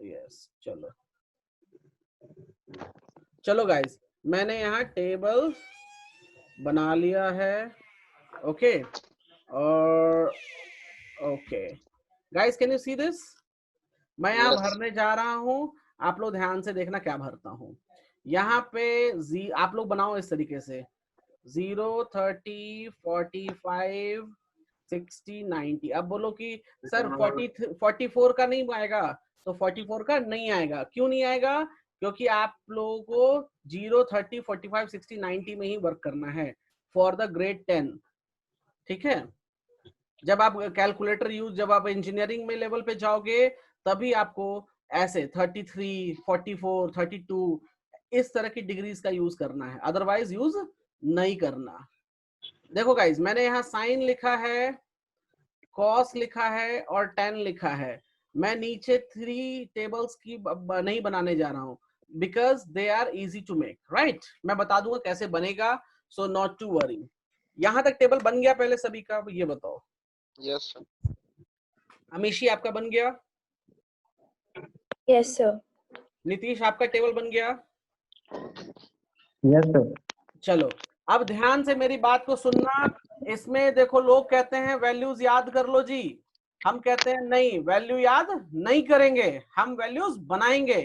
यस। चलो गाइस, मैंने यहाँ टेबल बना लिया है, ओके। और okay guys, can you see this? मैं यहाँ Yes. भरने जा रहा हूँ, आप लोग ध्यान से देखना क्या भरता हूँ। यहाँ पे आप लोग बनाओ इस तरीके से 0, 30, 45, 60 90। अब बोलो कि सर 44 का नहीं आएगा, तो 44 का नहीं आएगा। क्यों नहीं आएगा? क्योंकि आप लोगों को 0 30 45 60 90 में ही वर्क करना है फॉर द ग्रेड 10। ठीक है, जब आप कैलकुलेटर यूज, जब आप इंजीनियरिंग में लेवल पे जाओगे तभी आपको ऐसे 33 44 32 इस तरह की डिग्रीज का यूज करना है, अदरवाइज यूज नहीं करना। देखो गाइज, मैंने यहाँ साइन लिखा है, कॉस लिखा है और टेन लिखा है। मैं नीचे 3 टेबल्स की नहीं बनाने जा रहा हूँ, because they are easy to make, right. मैं बता दूंगा कैसे बनेगा, सो नॉट टू वरी। यहाँ तक टेबल बन गया पहले सभी का? ये बताओ। Yes sir. अमीशी आपका बन गया? Yes, sir. नीतीश आपका टेबल बन गया? Yes, sir. चलो अब ध्यान से मेरी बात को सुनना। इसमें देखो, लोग कहते हैं वैल्यूज याद कर लो जी, हम कहते हैं नहीं, वैल्यू याद नहीं करेंगे, हम वैल्यूज बनाएंगे।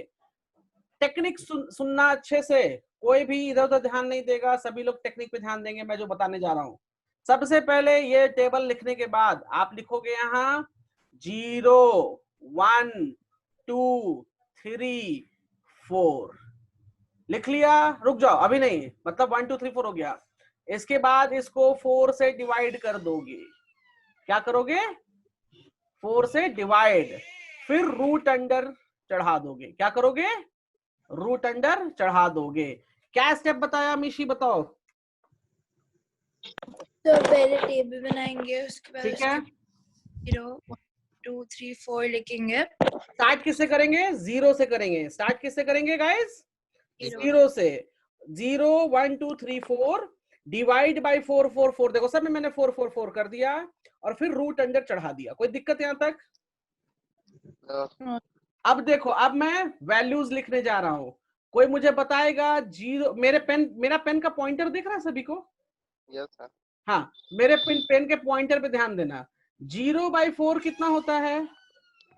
टेक्निक सुनना अच्छे से, कोई भी इधर उधर ध्यान नहीं देगा, सभी लोग टेक्निक पे ध्यान देंगे मैं जो बताने जा रहा हूं। सबसे पहले ये टेबल लिखने के बाद आप लिखोगे यहाँ 0 1 2 3 4। लिख लिया? रुक जाओ, अभी नहीं, मतलब 1 2 3 4 हो गया। इसके बाद इसको 4 से डिवाइड कर दोगे। क्या करोगे? 4 से डिवाइड, फिर रूट अंडर चढ़ा दोगे। क्या करोगे? रूट अंडर चढ़ा दोगे। क्या स्टेप बताया मिशी, बताओ। तो पहले टेबल बनाएंगे, उसके बाद ठीक है, 0 1 2 3 4 लिखेंगे। स्टार्ट किससे करेंगे? 0 से करेंगे। स्टार्ट किससे करेंगे गाइस? 0 से। 0 1 2 3 4 डिवाइड बाय 4 4 4। देखो सब में मैंने 4 4 4 कर दिया और फिर रूट अंडर चढ़ा दिया। कोई दिक्कत यहां तक? अब देखो, अब मैं वैल्यूज लिखने जा रहा हूं। कोई मुझे बताएगा 0, मेरा पेन का पॉइंटर दिख रहा है सभी को? Yes sir. हाँ, मेरे पेन के पॉइंटर पे ध्यान देना। 0/4 कितना होता है?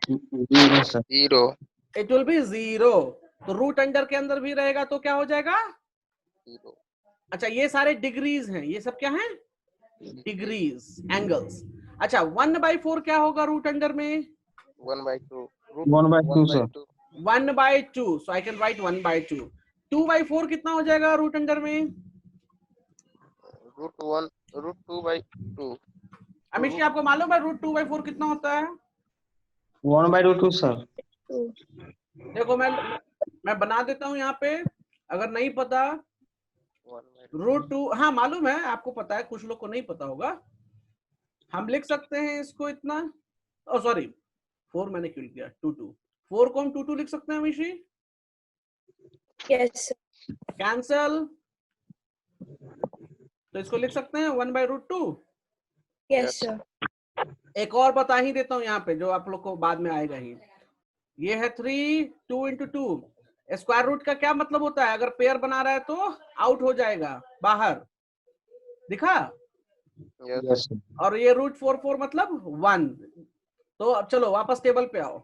0, sir. 0। It will be 0। तो रूट अंडर के अंदर भी रहेगा तो क्या हो जाएगा? 0। अच्छा, ये सारे डिग्रीज हैं, ये सब क्या है? Degrees, angles. अच्छा, 1/4 क्या होगा रूट अंडर में? 1/2। 1/2, sir. 1/2, so I can write 1/2। 2/4 कितना हो जाएगा रूट अंडर में? √2/2। अमित जी, आपको मालूम है रूट 2/4 कितना होता है? 1/2, sir. देखो मैं बना देता हूं यहाँ पे, अगर नहीं पता। 1/2। √2, हाँ मालूम है, आपको पता है, कुछ लोग को नहीं पता होगा। हम लिख सकते हैं इसको इतना, ओ सॉरी 4 मैंने क्यों लिख दिया? 2 2 4 को हम 2 2 लिख सकते हैं अमीशी? Yes, sir. कैंसल, तो इसको लिख सकते हैं 1/√2। Yes, sir. एक और बता ही देता हूं यहाँ पे, जो आप लोग को बाद में आएगा ही। ये है 3 2 × 2। स्क्वायर रूट का क्या मतलब होता है? अगर पेयर बना रहा है तो आउट हो जाएगा, बाहर। दिखा? Yes, sir. और ये √4 4 मतलब 1। तो अब चलो वापस टेबल पे आओ।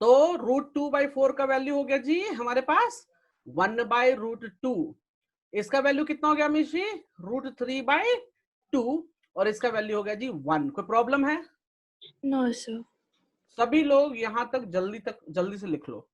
तो √2/4 का वैल्यू हो गया जी हमारे पास 1/√2। इसका वैल्यू कितना हो गया मिशी? √3/2। और इसका वैल्यू हो गया जी 1। कोई प्रॉब्लम है? No, sir. सभी लोग यहां तक जल्दी से लिख लो।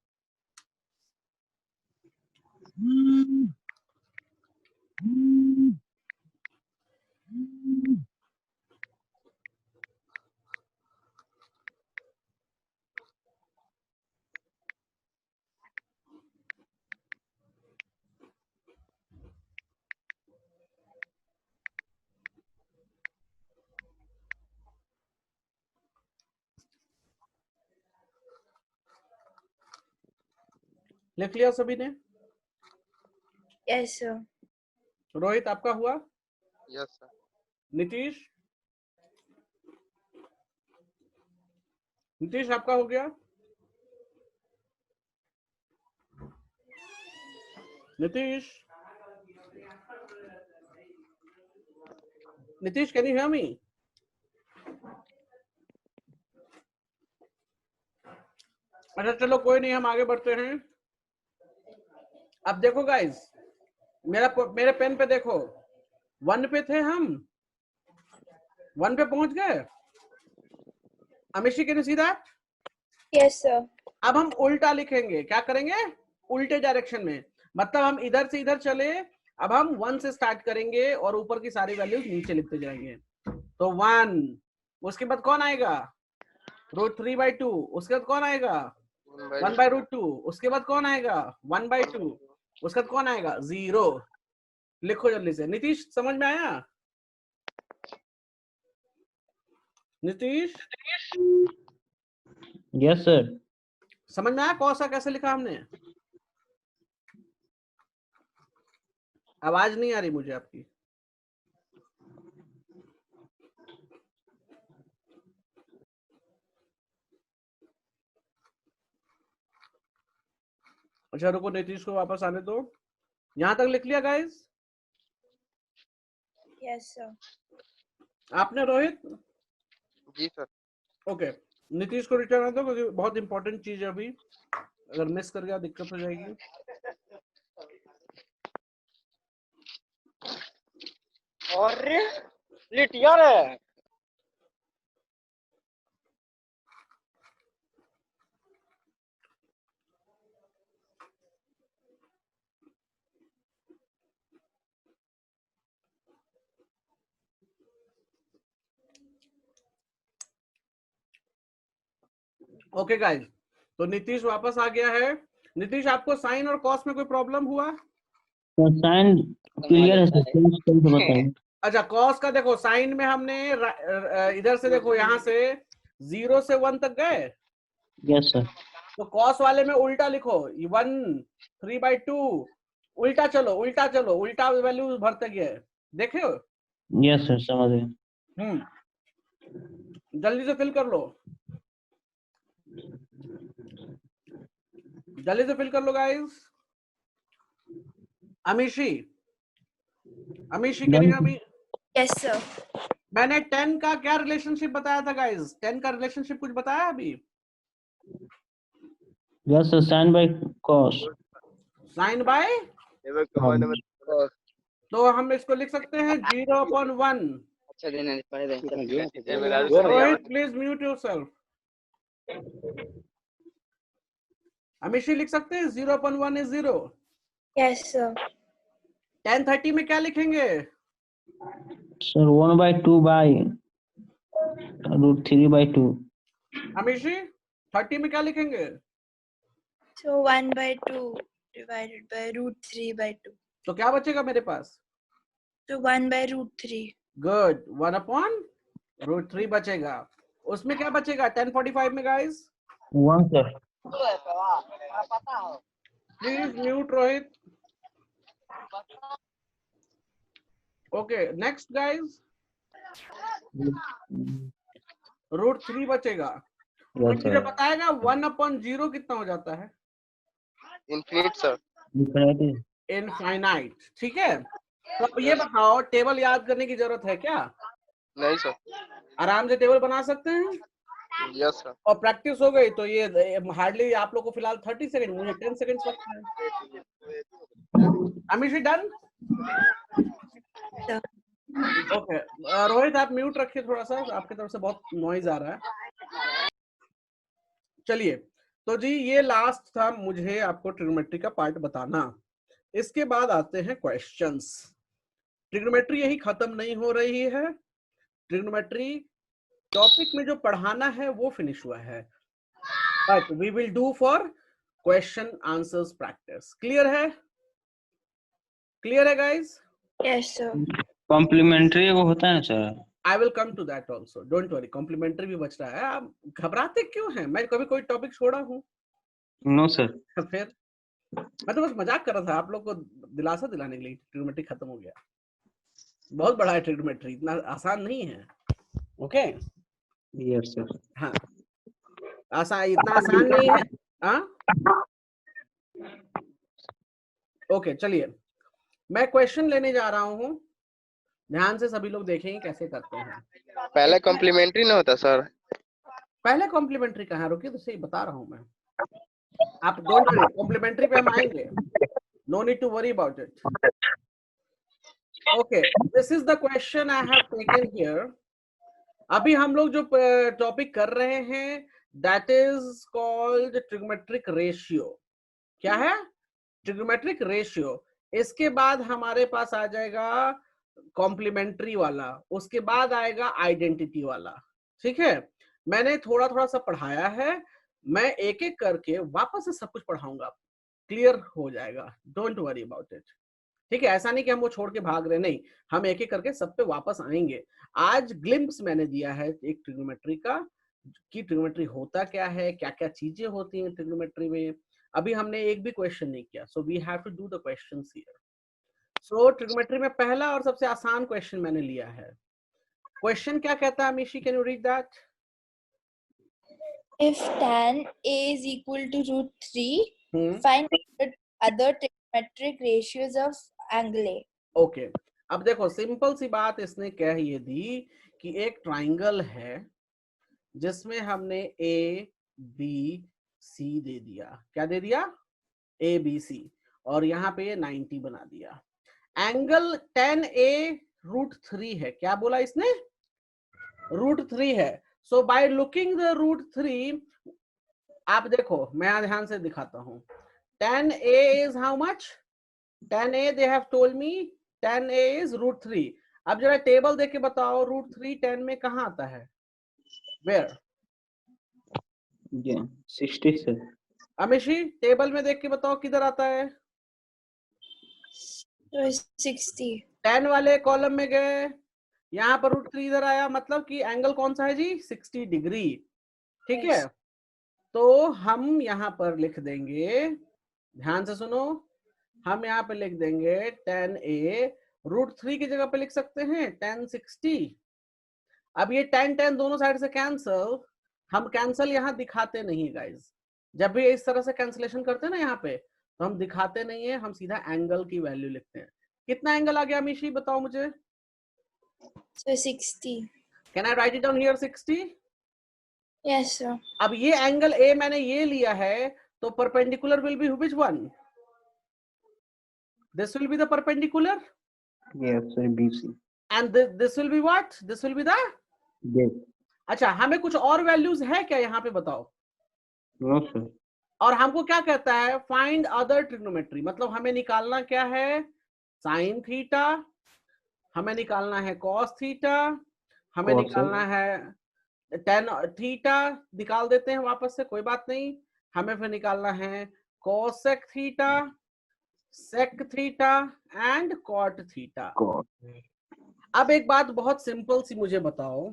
लिख लिया सभी ने? Yes, sir. रोहित आपका हुआ? Yes sir. नीतीश? नीतीश आपका हो गया? Nitish? Nitish, can you hear me? अच्छा चलो कोई नहीं, हम आगे बढ़ते हैं। अब देखो गाइस, मेरे पेन पे देखो, 1 पे थे हम, 1 पे पहुंच गए? Amishi, can you see that? Yes, sir. अब हम उल्टा लिखेंगे, क्या करेंगे? उल्टे डायरेक्शन में, मतलब हम इधर से इधर चले, अब हम 1 से स्टार्ट करेंगे और ऊपर की सारी वैल्यूज नीचे लिखते जाएंगे। तो 1, उसके बाद कौन आएगा? √3/2, उसके बाद कौन आएगा? 1/√2, उसके बाद कौन आएगा? 1/2, उसके बाद कौन आएगा? 0। लिखो जल्दी से। नीतीश, समझ में आया? Nitish, yes sir. समझ में आया कौसा कैसे लिखा हमने? आवाज नहीं आ रही मुझे आपकी। अच्छा रुको, नीतीश को वापस आने दो। यहां तक लिख लिया गाइस? Yes, sir. आपने रोहित? जी सर। ओके, नीतीश को रिटर्न दो क्योंकि बहुत इंपॉर्टेंट चीज है अभी, अगर मिस कर गया दिक्कत हो जाएगी। और लिटिया रे। ओके गाइस, तो नीतीश वापस आ गया है। नीतीश, आपको साइन और कॉस में कोई प्रॉब्लम हुआ? साइन क्लियर है सर, बताइए। अच्छा, कॉस का देखो, साइन में हमने इधर से देखो, यहाँ से 0 से 1 तक गए। Yes sir. तो कॉस वाले में उल्टा लिखो, 1 3/2, उल्टा चलो, उल्टा चलो, उल्टा वैल्यू भरते गए, देखे हो? यस सर, समझ गए। जल्दी से फिल कर लो, जल्दी से फिल कर लो गाइस। अमीशी, अमीशी के लिए Yes, sir. मैंने 10 का क्या रिलेशनशिप बताया था गाइस? 10 का रिलेशनशिप कुछ बताया अभी? Yes sir, sine by cos. Sine by, तो हम इसको लिख सकते हैं 0/1। अच्छा देना पड़ेगा। Rohit, please mute yourself. Amishi लिख सकते हैं 0/1 is 0। Yes, sir. 1030 में क्या लिखेंगे? Sir 1/2 bye √3/2। अमीशी 30 में क्या लिखेंगे? So 1/2 divided by √3/2. तो क्या बचेगा मेरे पास? So 1/√3. गुड, 1/√3 बचेगा। उसमें क्या बचेगा 1045 में guys? 1 sir. Please mute Rohit. Okay, next guys, √3 बचेगा। यस मुझे सर। बताएगा 1/0 कितना हो जाता है? Infinite sir. इनफाइनाइट, ठीक है। तो अब ये बताओ, टेबल याद करने की जरूरत है क्या? नहीं सर। आराम से टेबल बना सकते हैं। Yes sir. और प्रैक्टिस हो गई तो ये हार्डली आप लोग को फिलहाल 30 सेकंड, मुझे 10 सेकंड लगता है। अमीशी डन? ओके, रोहित आप म्यूट रखिए थोड़ा सा, आपकी तरफ से बहुत नॉइज आ रहा है। चलिए, तो जी ये लास्ट था मुझे आपको ट्रिग्नोमेट्री का पार्ट बताना। इसके बाद आते हैं क्वेश्चंस। ट्रिग्नोमेट्री यही खत्म नहीं हो रही है, ट्रिग्नोमेट्री टॉपिक में जो पढ़ाना है वो फिनिश हुआ है, but we will do for question answers practice. Clear है? क्लियर है गाइस? Yes, sir. कॉम्प्लीमेंट्री वो होता है sir. I will come to that also, don't worry. Complementary भी बच रहा है, आप घबराते क्यों हैं? मैं कभी कोई टॉपिक छोड़ा हूँ? No sir. फिर मैं तो बस मजाक कर रहा था आप लोग को दिलासा दिलाने के लिए। ट्रिग्नोमेट्री खत्म हो गया, बहुत बड़ा है ट्रिग्नोमेट्री, इतना आसान नहीं है। Okay yes sir. हाँ, आसान, इतना आसान नहीं है। हाँ ओके, चलिए मैं क्वेश्चन लेने जा रहा हूँ, ध्यान से सभी लोग देखेंगे कैसे करते हैं। पहले कॉम्प्लीमेंट्री ना होता सर? पहले कॉम्प्लीमेंट्री कहाँ, रुकिए तो सही बता रहा हूँ मैं, आप डोंट वरी, कॉम्प्लीमेंट्री पे हम आएंगे, no need to worry about it. Okay, this is the question I have taken here. अभी हम लोग जो टॉपिक कर रहे हैं that is called trigonometric ratio. क्या है? Trigonometric ratio. इसके बाद हमारे पास आ जाएगा कॉम्प्लीमेंट्री वाला, उसके बाद आएगा आइडेंटिटी वाला। ठीक है, मैंने थोड़ा थोड़ा सा पढ़ाया है, मैं एक एक करके वापस से सब कुछ पढ़ाऊंगा, क्लियर हो जाएगा, डोंट वरी अबाउट इट। ठीक है, ऐसा नहीं कि हम वो छोड़ के भाग रहे, नहीं, हम एक एक करके सब पे वापस आएंगे। आज ग्लिम्प्स मैंने दिया है एक ट्रिग्नोमेट्री का, कि ट्रिग्नोमेट्री होता क्या है, क्या क्या चीजें होती हैं ट्रिग्नोमेट्री में। अभी हमने एक भी क्वेश्चन नहीं किया, so we have to do the questions here. So trigonometry में पहला और सबसे आसान क्वेश्चन मैंने लिया है। क्वेश्चन क्या कहता है Mishi, can you read that? If tan A is equal to √3, find the other trigonometric ratios of angle A. Okay, अब देखो सिंपल सी बात इसने कह ये दी कि एक ट्राइंगल है जिसमें हमने ए बी सी दे दिया। क्या दे दिया? ए बी सी, और यहाँ पे ये 90 बना दिया। एंगल tan A √3 है। क्या बोला इसने? √3 है। सो बाय लुकिंग द √3, आप देखो, मैं ध्यान से दिखाता हूं। tan A is how much? tan A they have told me tan A is √3। अब जरा टेबल देख के बताओ, √3 tan में कहाँ आता है? Where? 60 सर। अमिशी, टेबल में देख के बताओ किधर आता है? So 60. tan वाले कॉलम में गए, यहाँ पर √3 इधर आया, मतलब कि एंगल कौन सा है जी? 60 डिग्री। ठीक है, तो हम यहाँ पर लिख देंगे, ध्यान से सुनो, हम यहाँ पे लिख देंगे tan A √3 की जगह पे लिख सकते हैं tan 60। अब ये tan दोनों साइड से कैंसल, हम कैंसल यहाँ दिखाते नहीं गाइज। जब भी इस तरह से कैंसलेशन करते हैं ना यहाँ पे, तो हम दिखाते नहीं है, हम सीधा एंगल की वैल्यू मिलते हैं। कितना एंगल आ गया मिशी, बताओ मुझे? So 60. Can I right it down here 60? Yes, sir. अब ये एंगल ए मैंने ये लिया है, तो perpendicular will be which one? This will be the perpendicular, yes sir, BC। And this will be what? This will be the Yes। अच्छा, हमें कुछ और वैल्यूज है क्या यहाँ पे, बताओ? No sir. और हमको क्या कहता है? फाइंड अदर ट्रिग्नोमेट्री, मतलब हमें निकालना क्या है? साइन थीटा, हमें निकालना है कॉस थीटा, हमें Cos निकालना है टेन थीटा, निकाल देते हैं वापस से, कोई बात नहीं। हमें फिर निकालना है cosec theta, sec theta and cot theta. अब एक बात बहुत सिंपल सी मुझे बताओ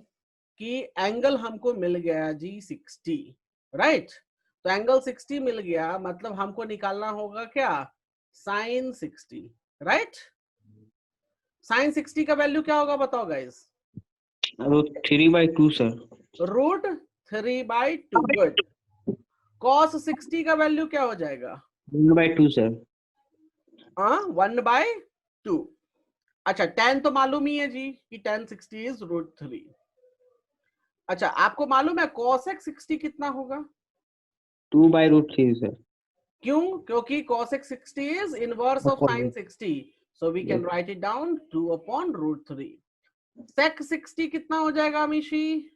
कि एंगल हमको मिल गया जी 60, राइट? तो एंगल 60 मिल गया, मतलब हमको निकालना होगा क्या? Sign 60, right? साइन 60 का वैल्यू क्या होगा बताओ गाइस? √3/2 सर। √3/2, गुड। cos 60 का वैल्यू क्या हो जाएगा? 1/2 सर। 1/2। अच्छा, tan तो मालूम ही है जी कि tan 60 इज √3। अच्छा, आपको मालूम है cosec 60 कितना होगा? 2/√3 सर। क्यों? क्योंकि cosec 60 is inverse of sin 60, so we can write it down 2/√3। sec 60 कितना हो जाएगा अमीशी?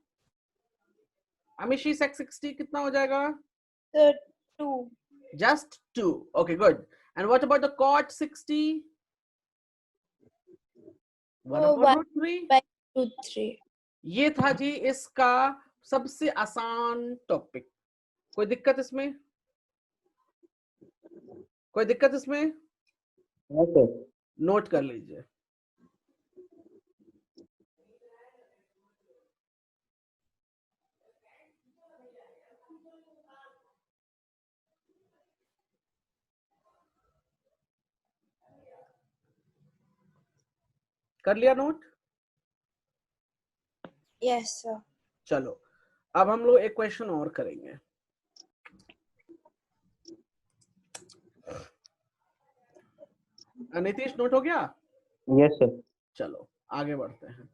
अमीशी, sec 60 कितना हो जाएगा? So 2. Just 2. Okay, good. And what about the cot 60? 1/√3। 1/√3. ये था जी इसका सबसे आसान टॉपिक। कोई दिक्कत इसमें? कोई दिक्कत इसमें? हाँ सर। नोट कर लीजिए। कर लिया नोट? Yes, sir. चलो, अब हम लोग एक क्वेश्चन और करेंगे। नीतीश, नोट हो गया? Yes sir. चलो आगे बढ़ते हैं।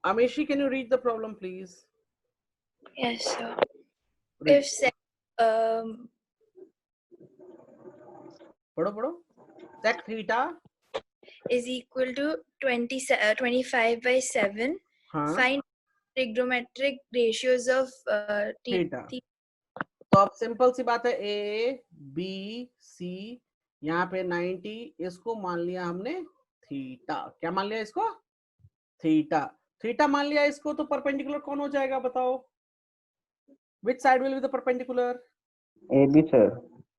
Ameshi, can you read the problem please? Yes, sir. Read. If पढ़ो पढ़ो। sec theta is equal to 25 by 7. हाँ Find trigonometric ratios of theta. तो अब सिंपल सी बात है, ए बी सी, यहाँ पे 90, इसको मान लिया हमने थीटा। क्या मान लिया इसको? थीटा। थीटा मान लिया इसको, तो परपेंडिकुलर कौन हो जाएगा बताओ? Which side will be the perpendicular? AB, sir.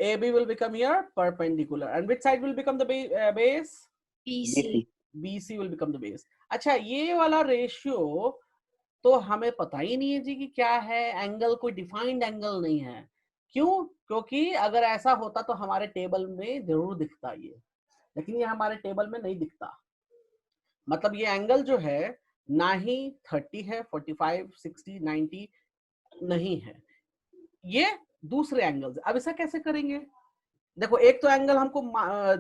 AB will become here perpendicular, and which side will become the base? BC. BC will become the base. अच्छा, ये वाला रेशियो तो हमें पता ही नहीं है जी कि क्या है। एंगल कोई डिफाइंड एंगल नहीं है। क्यों? क्योंकि अगर ऐसा होता तो हमारे टेबल में जरूर दिखता ये, लेकिन ये हमारे टेबल में नहीं दिखता। मतलब ये एंगल जो है ना ही 30 है, 45, 60, 90 नहीं है, ये दूसरे एंगल। अब ऐसा कैसे करेंगे? देखो, एक तो एंगल हमको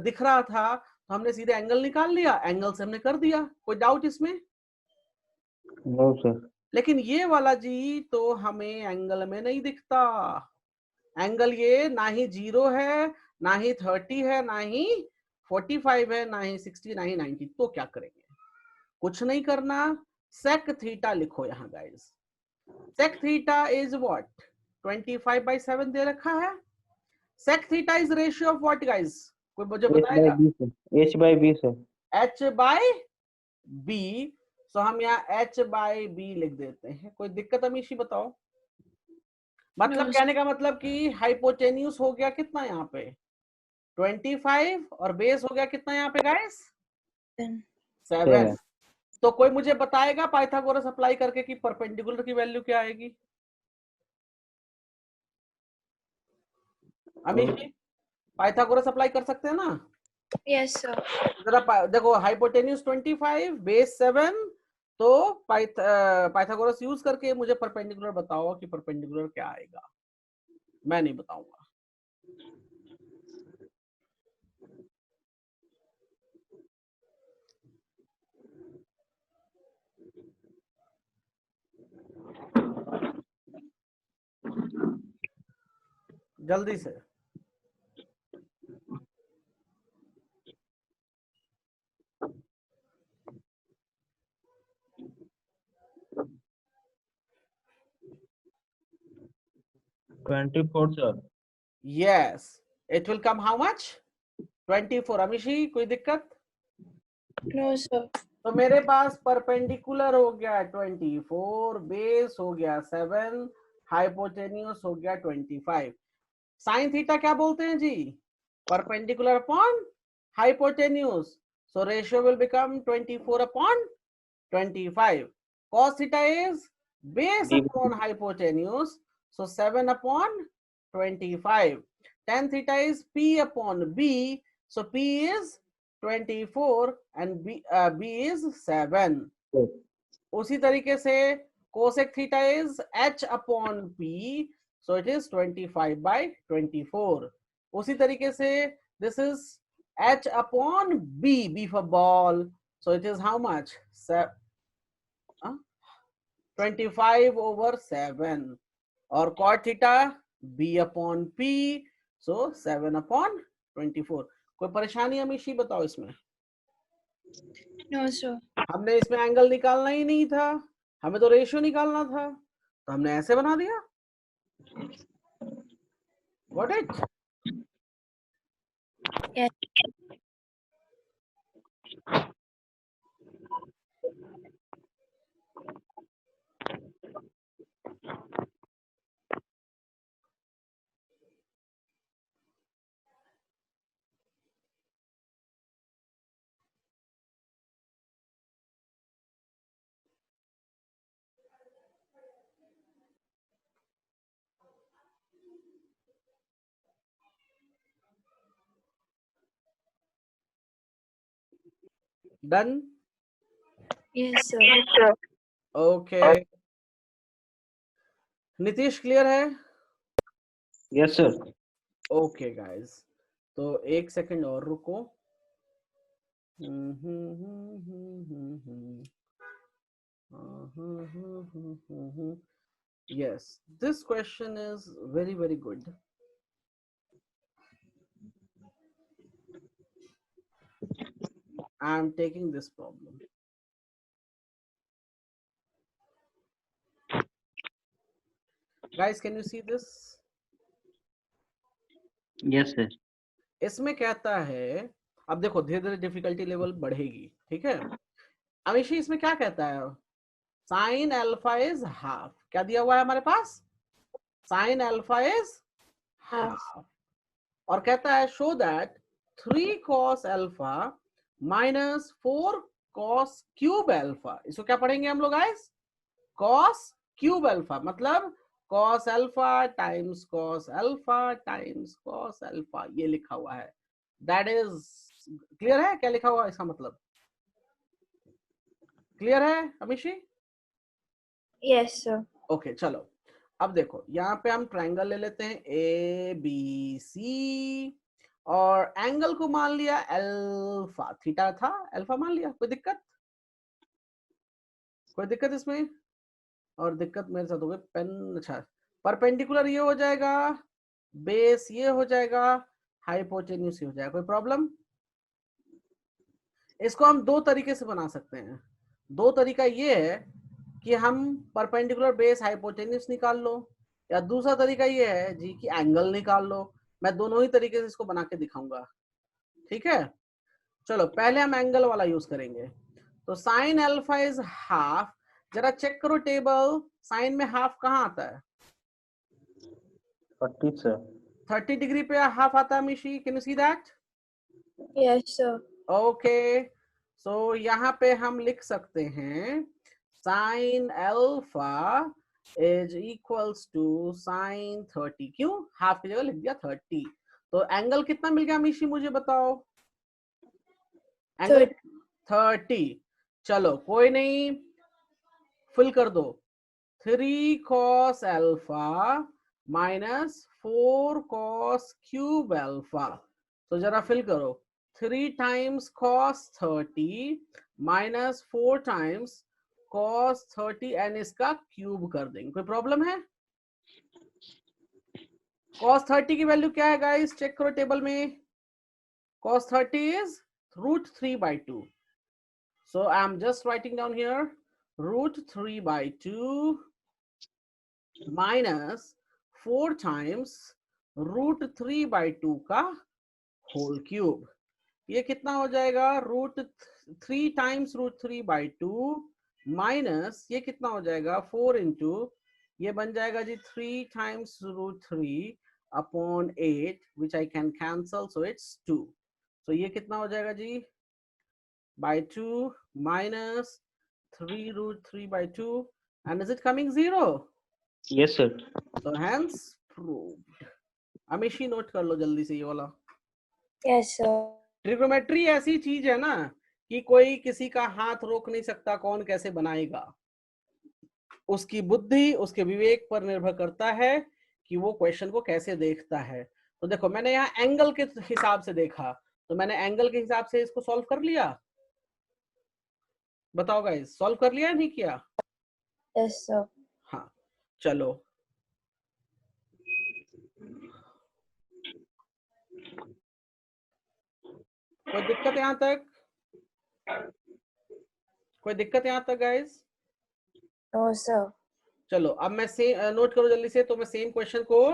दिख रहा था, तो हमने सीधे एंगल निकाल लिया, एंगल से हमने कर दिया। कोई डाउट इसमें? No, sir. लेकिन ये वाला जी तो हमें एंगल में नहीं दिखता। एंगल ये ना ही 0 है, ना ही 30 है, ना ही 45 है, ना ही 60, ना ही 90। तो क्या करेंगे? कुछ नहीं करना, सेक थीटा लिखो यहाँ guys. Sec theta is what? 25 by 7 दे रखा है। Sec theta is ratio of what guys? कोई मुझे H by बताएगा? B, sir. H by B, sir. H by B। So हम यहाँ H बाय B लिख देते हैं। कोई दिक्कत अमीशी बताओ? मतलब No, कहने का मतलब कि हाइपोटेन्यूस हो गया कितना यहाँ पे? 25, और बेस हो गया कितना यहाँ पे गाइस? 7। 7. तो कोई मुझे बताएगा पाइथागोरस अप्लाई करके कि परपेंडिकुलर की वैल्यू क्या आएगी? अमीश जी, पाइथागोरस अप्लाई कर सकते हैं ना? yes, sir. जरा देखो, हाइपोटेन्यूस 25, बेस 7, तो पाइथागोरस यूज करके मुझे परपेंडिकुलर बताओ कि परपेंडिकुलर क्या आएगा। मैं नहीं बताऊंगा। जल्दी से। Sir. Yes, it will come how much? 24। Amishi, कोई दिक्कत? No, sir. तो मेरे पास परपेंडिकुलर हो गया 24, बेस हो गया 7, हाइपोटेन्यूस हो गया 25। साइन थीटा क्या बोलते हैं जी? Perpendicular upon hypotenuse. So ratio will become 24 upon 25. Cos theta is base B. upon hypotenuse, so 7 upon 25. Tan theta is P upon B, so P is 24 and B is 7. उसी तरीके से cosec theta is H upon P, so it is 25 by 24. उसी तरीके से this is H upon B, B for ball, so it is how much? 25/7. और cot theta B upon P, so 7 upon 24. कोई परेशानी अमीशी बताओ इसमें? No, sir. हमने इसमें एंगल निकालना ही नहीं था, हमें तो रेशियो निकालना था, तो हमने ऐसे बना दिया। Got it? Yes. Done? Yes, sir. Okay. Nitish clear है? Yes, sir. ओके गाइस, तो एक सेकंड और रुको। Yes, this question is very, very good. I am taking this problem. Guys, can you see this? Yes, sir. इसमें कहता है, अब देखो धीरे धीरे डिफिकल्टी लेवल बढ़ेगी, ठीक है। अमीशी इसमें क्या कहता है? साइन अल्फा इज हाफ, क्या दिया हुआ है हमारे पास? साइन अल्फा इज हाफ, और कहता है show that 3 cos alpha minus 4 cos cube alpha, इसको क्या पढ़ेंगे हम लोग गाइस? cos क्यूब अल्फा, मतलब cos alpha times cos alpha times cos alpha, ये लिखा हुआ है। दैट इज क्लियर है क्या लिखा हुआ है इसका मतलब? क्लियर है अमीशी? Yes, sir. ओके चलो, अब देखो यहाँ पे हम ट्रायंगल ले लेते हैं ए बी सी, और एंगल को मान लिया अल्फा, थीटा था, अल्फा मान लिया। कोई दिक्कत? कोई दिक्कत इसमें? और दिक्कत मेरे साथ हो गई पेन। अच्छा, परपेंडिकुलर ये हो जाएगा, बेस ये हो जाएगा, हाइपोटेन्यूस ये हो जाएगा। कोई प्रॉब्लम? इसको हम दो तरीके से बना सकते हैं। दो तरीका ये है कि हम परपेंडिकुलर बेस हाइपोटेन्यूस निकाल लो, या दूसरा तरीका ये है जी कि एंगल निकाल लो। मैं दोनों ही तरीके से इसको बना के दिखाऊंगा, ठीक है। चलो पहले हम एंगल वाला यूज करेंगे। तो साइन अल्फा इज हाफ, जरा चेक करो टेबल, साइन में हाफ कहाँ आता है? 40, sir. 30 डिग्री पे हाफ आता है Mishi, can you see that? Yes, sir. Okay, so यहाँ पे हम लिख सकते हैं sine alpha is equals to sine 30, क्यों हाफ की जगह लिख दिया 30। तो एंगल कितना मिल गया मिशी, मुझे बताओ? एंगल 30। चलो कोई नहीं, फिल कर दो। 3 cos alpha minus 4 cos cube alpha, तो जरा फिल करो। 3 times cos 30 minus 4 times cos 30 and इसका क्यूब कर देंगे। कोई प्रॉब्लम है? cos 30 की वैल्यू क्या है गाइस, चेक करो टेबल में। cos 30 is √3/2, so I am just writing down here √3/2 minus 4 times √3/2 का होल क्यूब। ये कितना हो जाएगा? √3 times √3/2 माइनस ये कितना हो जाएगा? 4 इंटू, ये बन जाएगा जी 3 times √3/8 which I can cancel, so it's 2। so ये कितना हो जाएगा जी? by 2 minus 3√3/2, and is it coming 0? Yes, sir. So hence proved। Amishi note कर लो जल्दी से ये वाला। Yes, sir. ट्रिग्नोमेट्री ऐसी चीज है ना कि कोई किसी का हाथ रोक नहीं सकता, कौन कैसे बनाएगा। उसकी बुद्धि, उसके विवेक पर निर्भर करता है कि वो क्वेश्चन को कैसे देखता है। तो देखो मैंने यहाँ एंगल के हिसाब से देखा, तो मैंने एंगल के हिसाब से इसको सॉल्व कर लिया। बताओ गाइस, सॉल्व कर लिया या नहीं किया? Yes, sir. हाँ चलो, कोई दिक्कत यहाँ तक? कोई दिक्कत यहाँ तक गाइस? No, sir. चलो अब मैं सेम नोट करो जल्दी से। तो मैं सेम क्वेश्चन को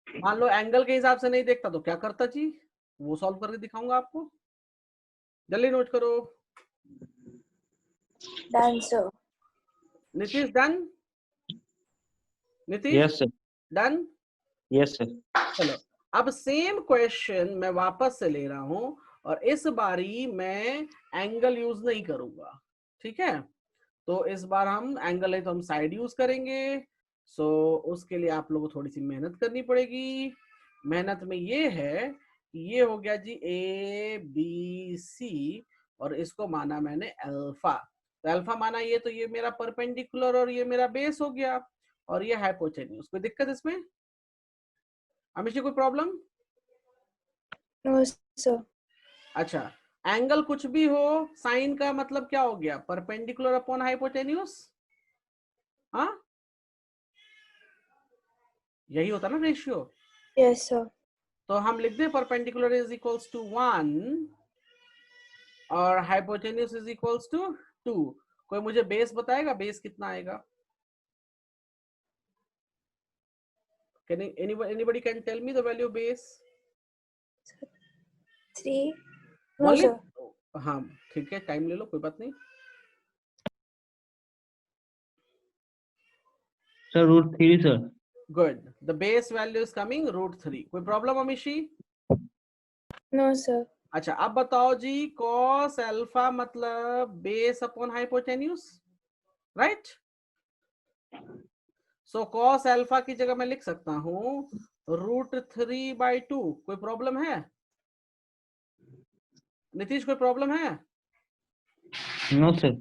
मान लो एंगल के हिसाब से नहीं देखता तो क्या करता जी, वो सॉल्व करके दिखाऊंगा आपको। जल्दी नोट करो। Done, sir. Nitish done? Nitish Yes, sir. Done? Yes, sir. चलो अब सेम क्वेश्चन मैं वापस से ले रहा हूं, और इस बारी मैं एंगल यूज नहीं करूंगा, ठीक है। तो इस बार हम एंगल है तो हम साइड यूज करेंगे। सो उसके लिए आप लोगों को थोड़ी सी मेहनत करनी पड़ेगी। मेहनत में ये है कि ये हो गया जी ए बी सी, और इसको माना मैंने अल्फा। तो अल्फा माना ये, तो ये मेरा परपेंडिकुलर और ये मेरा बेस हो गया, और ये हाइपोटेन्यूस। कोई दिक्कत इसमें हमेशा? कोई प्रॉब्लम? No, sir. अच्छा, एंगल कुछ भी हो, साइन का मतलब क्या हो गया? Perpendicular upon hypotenuse. हाँ यही होता ना रेशियो। Yes, sir. तो हम लिख दें परपेंडिकुलर इज इक्वल्स टू 1 और हाइपोटेन्यूज इज इक्वल्स टू 2। कोई मुझे बेस बताएगा, बेस कितना आएगा? Can anybody can tell me the value of base? 3. No, Only? sir. हाँ ठीक है, टाइम ले लो, कोई बात नहीं। Sir, √3, sir. Good. The base value is coming √3. कोई प्रॉब्लम अमीशी? No, sir. अच्छा अब बताओ जी, cos अल्फा मतलब बेस अपॉन हाइपोटेन्यूज, राइट? सो cos अल्फा की जगह मैं लिख सकता हूँ √3/2। कोई प्रॉब्लम है नीतीश? कोई प्रॉब्लम है? No, sir.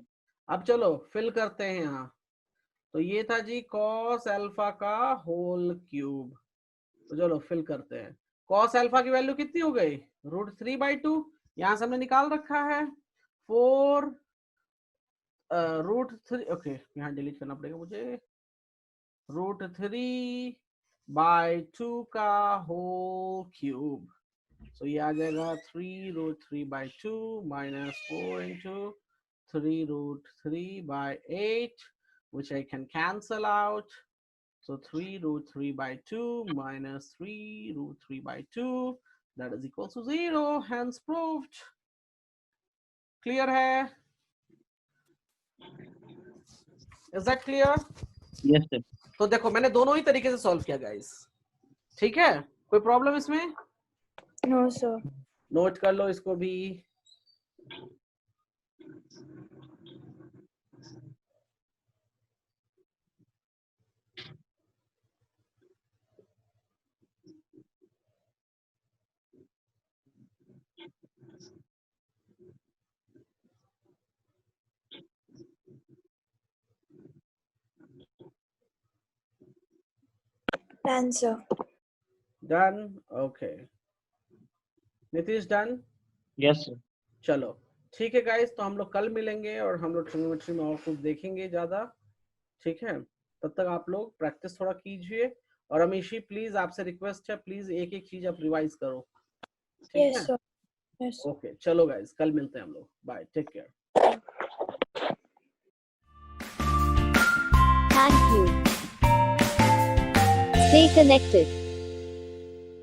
अब चलो फिल करते हैं यहाँ। तो ये था जी cos अल्फा का होल क्यूब। तो चलो फिल करते हैं। cos अल्फा की वैल्यू कितनी हो गई? √3/2। यहाँ से हमने निकाल रखा है 4 √3। ओके यहाँ डिलीट करना पड़ेगा मुझे। √3/2 का होल क्यूब। सो ये आ जाएगा 3√3/2 minus 4 into 3√3/8, which I can cancel out. So 3√3/2 minus 3√3/2, that is equal to 0. Hence proved. Clear है? Is that clear? Yes, sir. तो देखो मैंने दोनों ही तरीके से सॉल्व किया गाइस, ठीक है? कोई प्रॉब्लम इसमें? No, sir. नोट कर लो इसको भी। Done, sir. Done? Okay Nitish done? Yes, sir. चलो ठीक है गाइस, तो हम लोग कल मिलेंगे और हम लोग ट्रिग्नोमेट्री में और कुछ देखेंगे ज्यादा, ठीक है? तब तक आप लोग प्रैक्टिस थोड़ा कीजिए। और अमीशी प्लीज आपसे रिक्वेस्ट है, प्लीज एक एक चीज आप रिवाइज करो, ठीक Yes, है? sir. Yes, sir. ओके चलो गाइस, कल मिलते हैं हम लोग। Bye, take care. Thank you. Stay connected.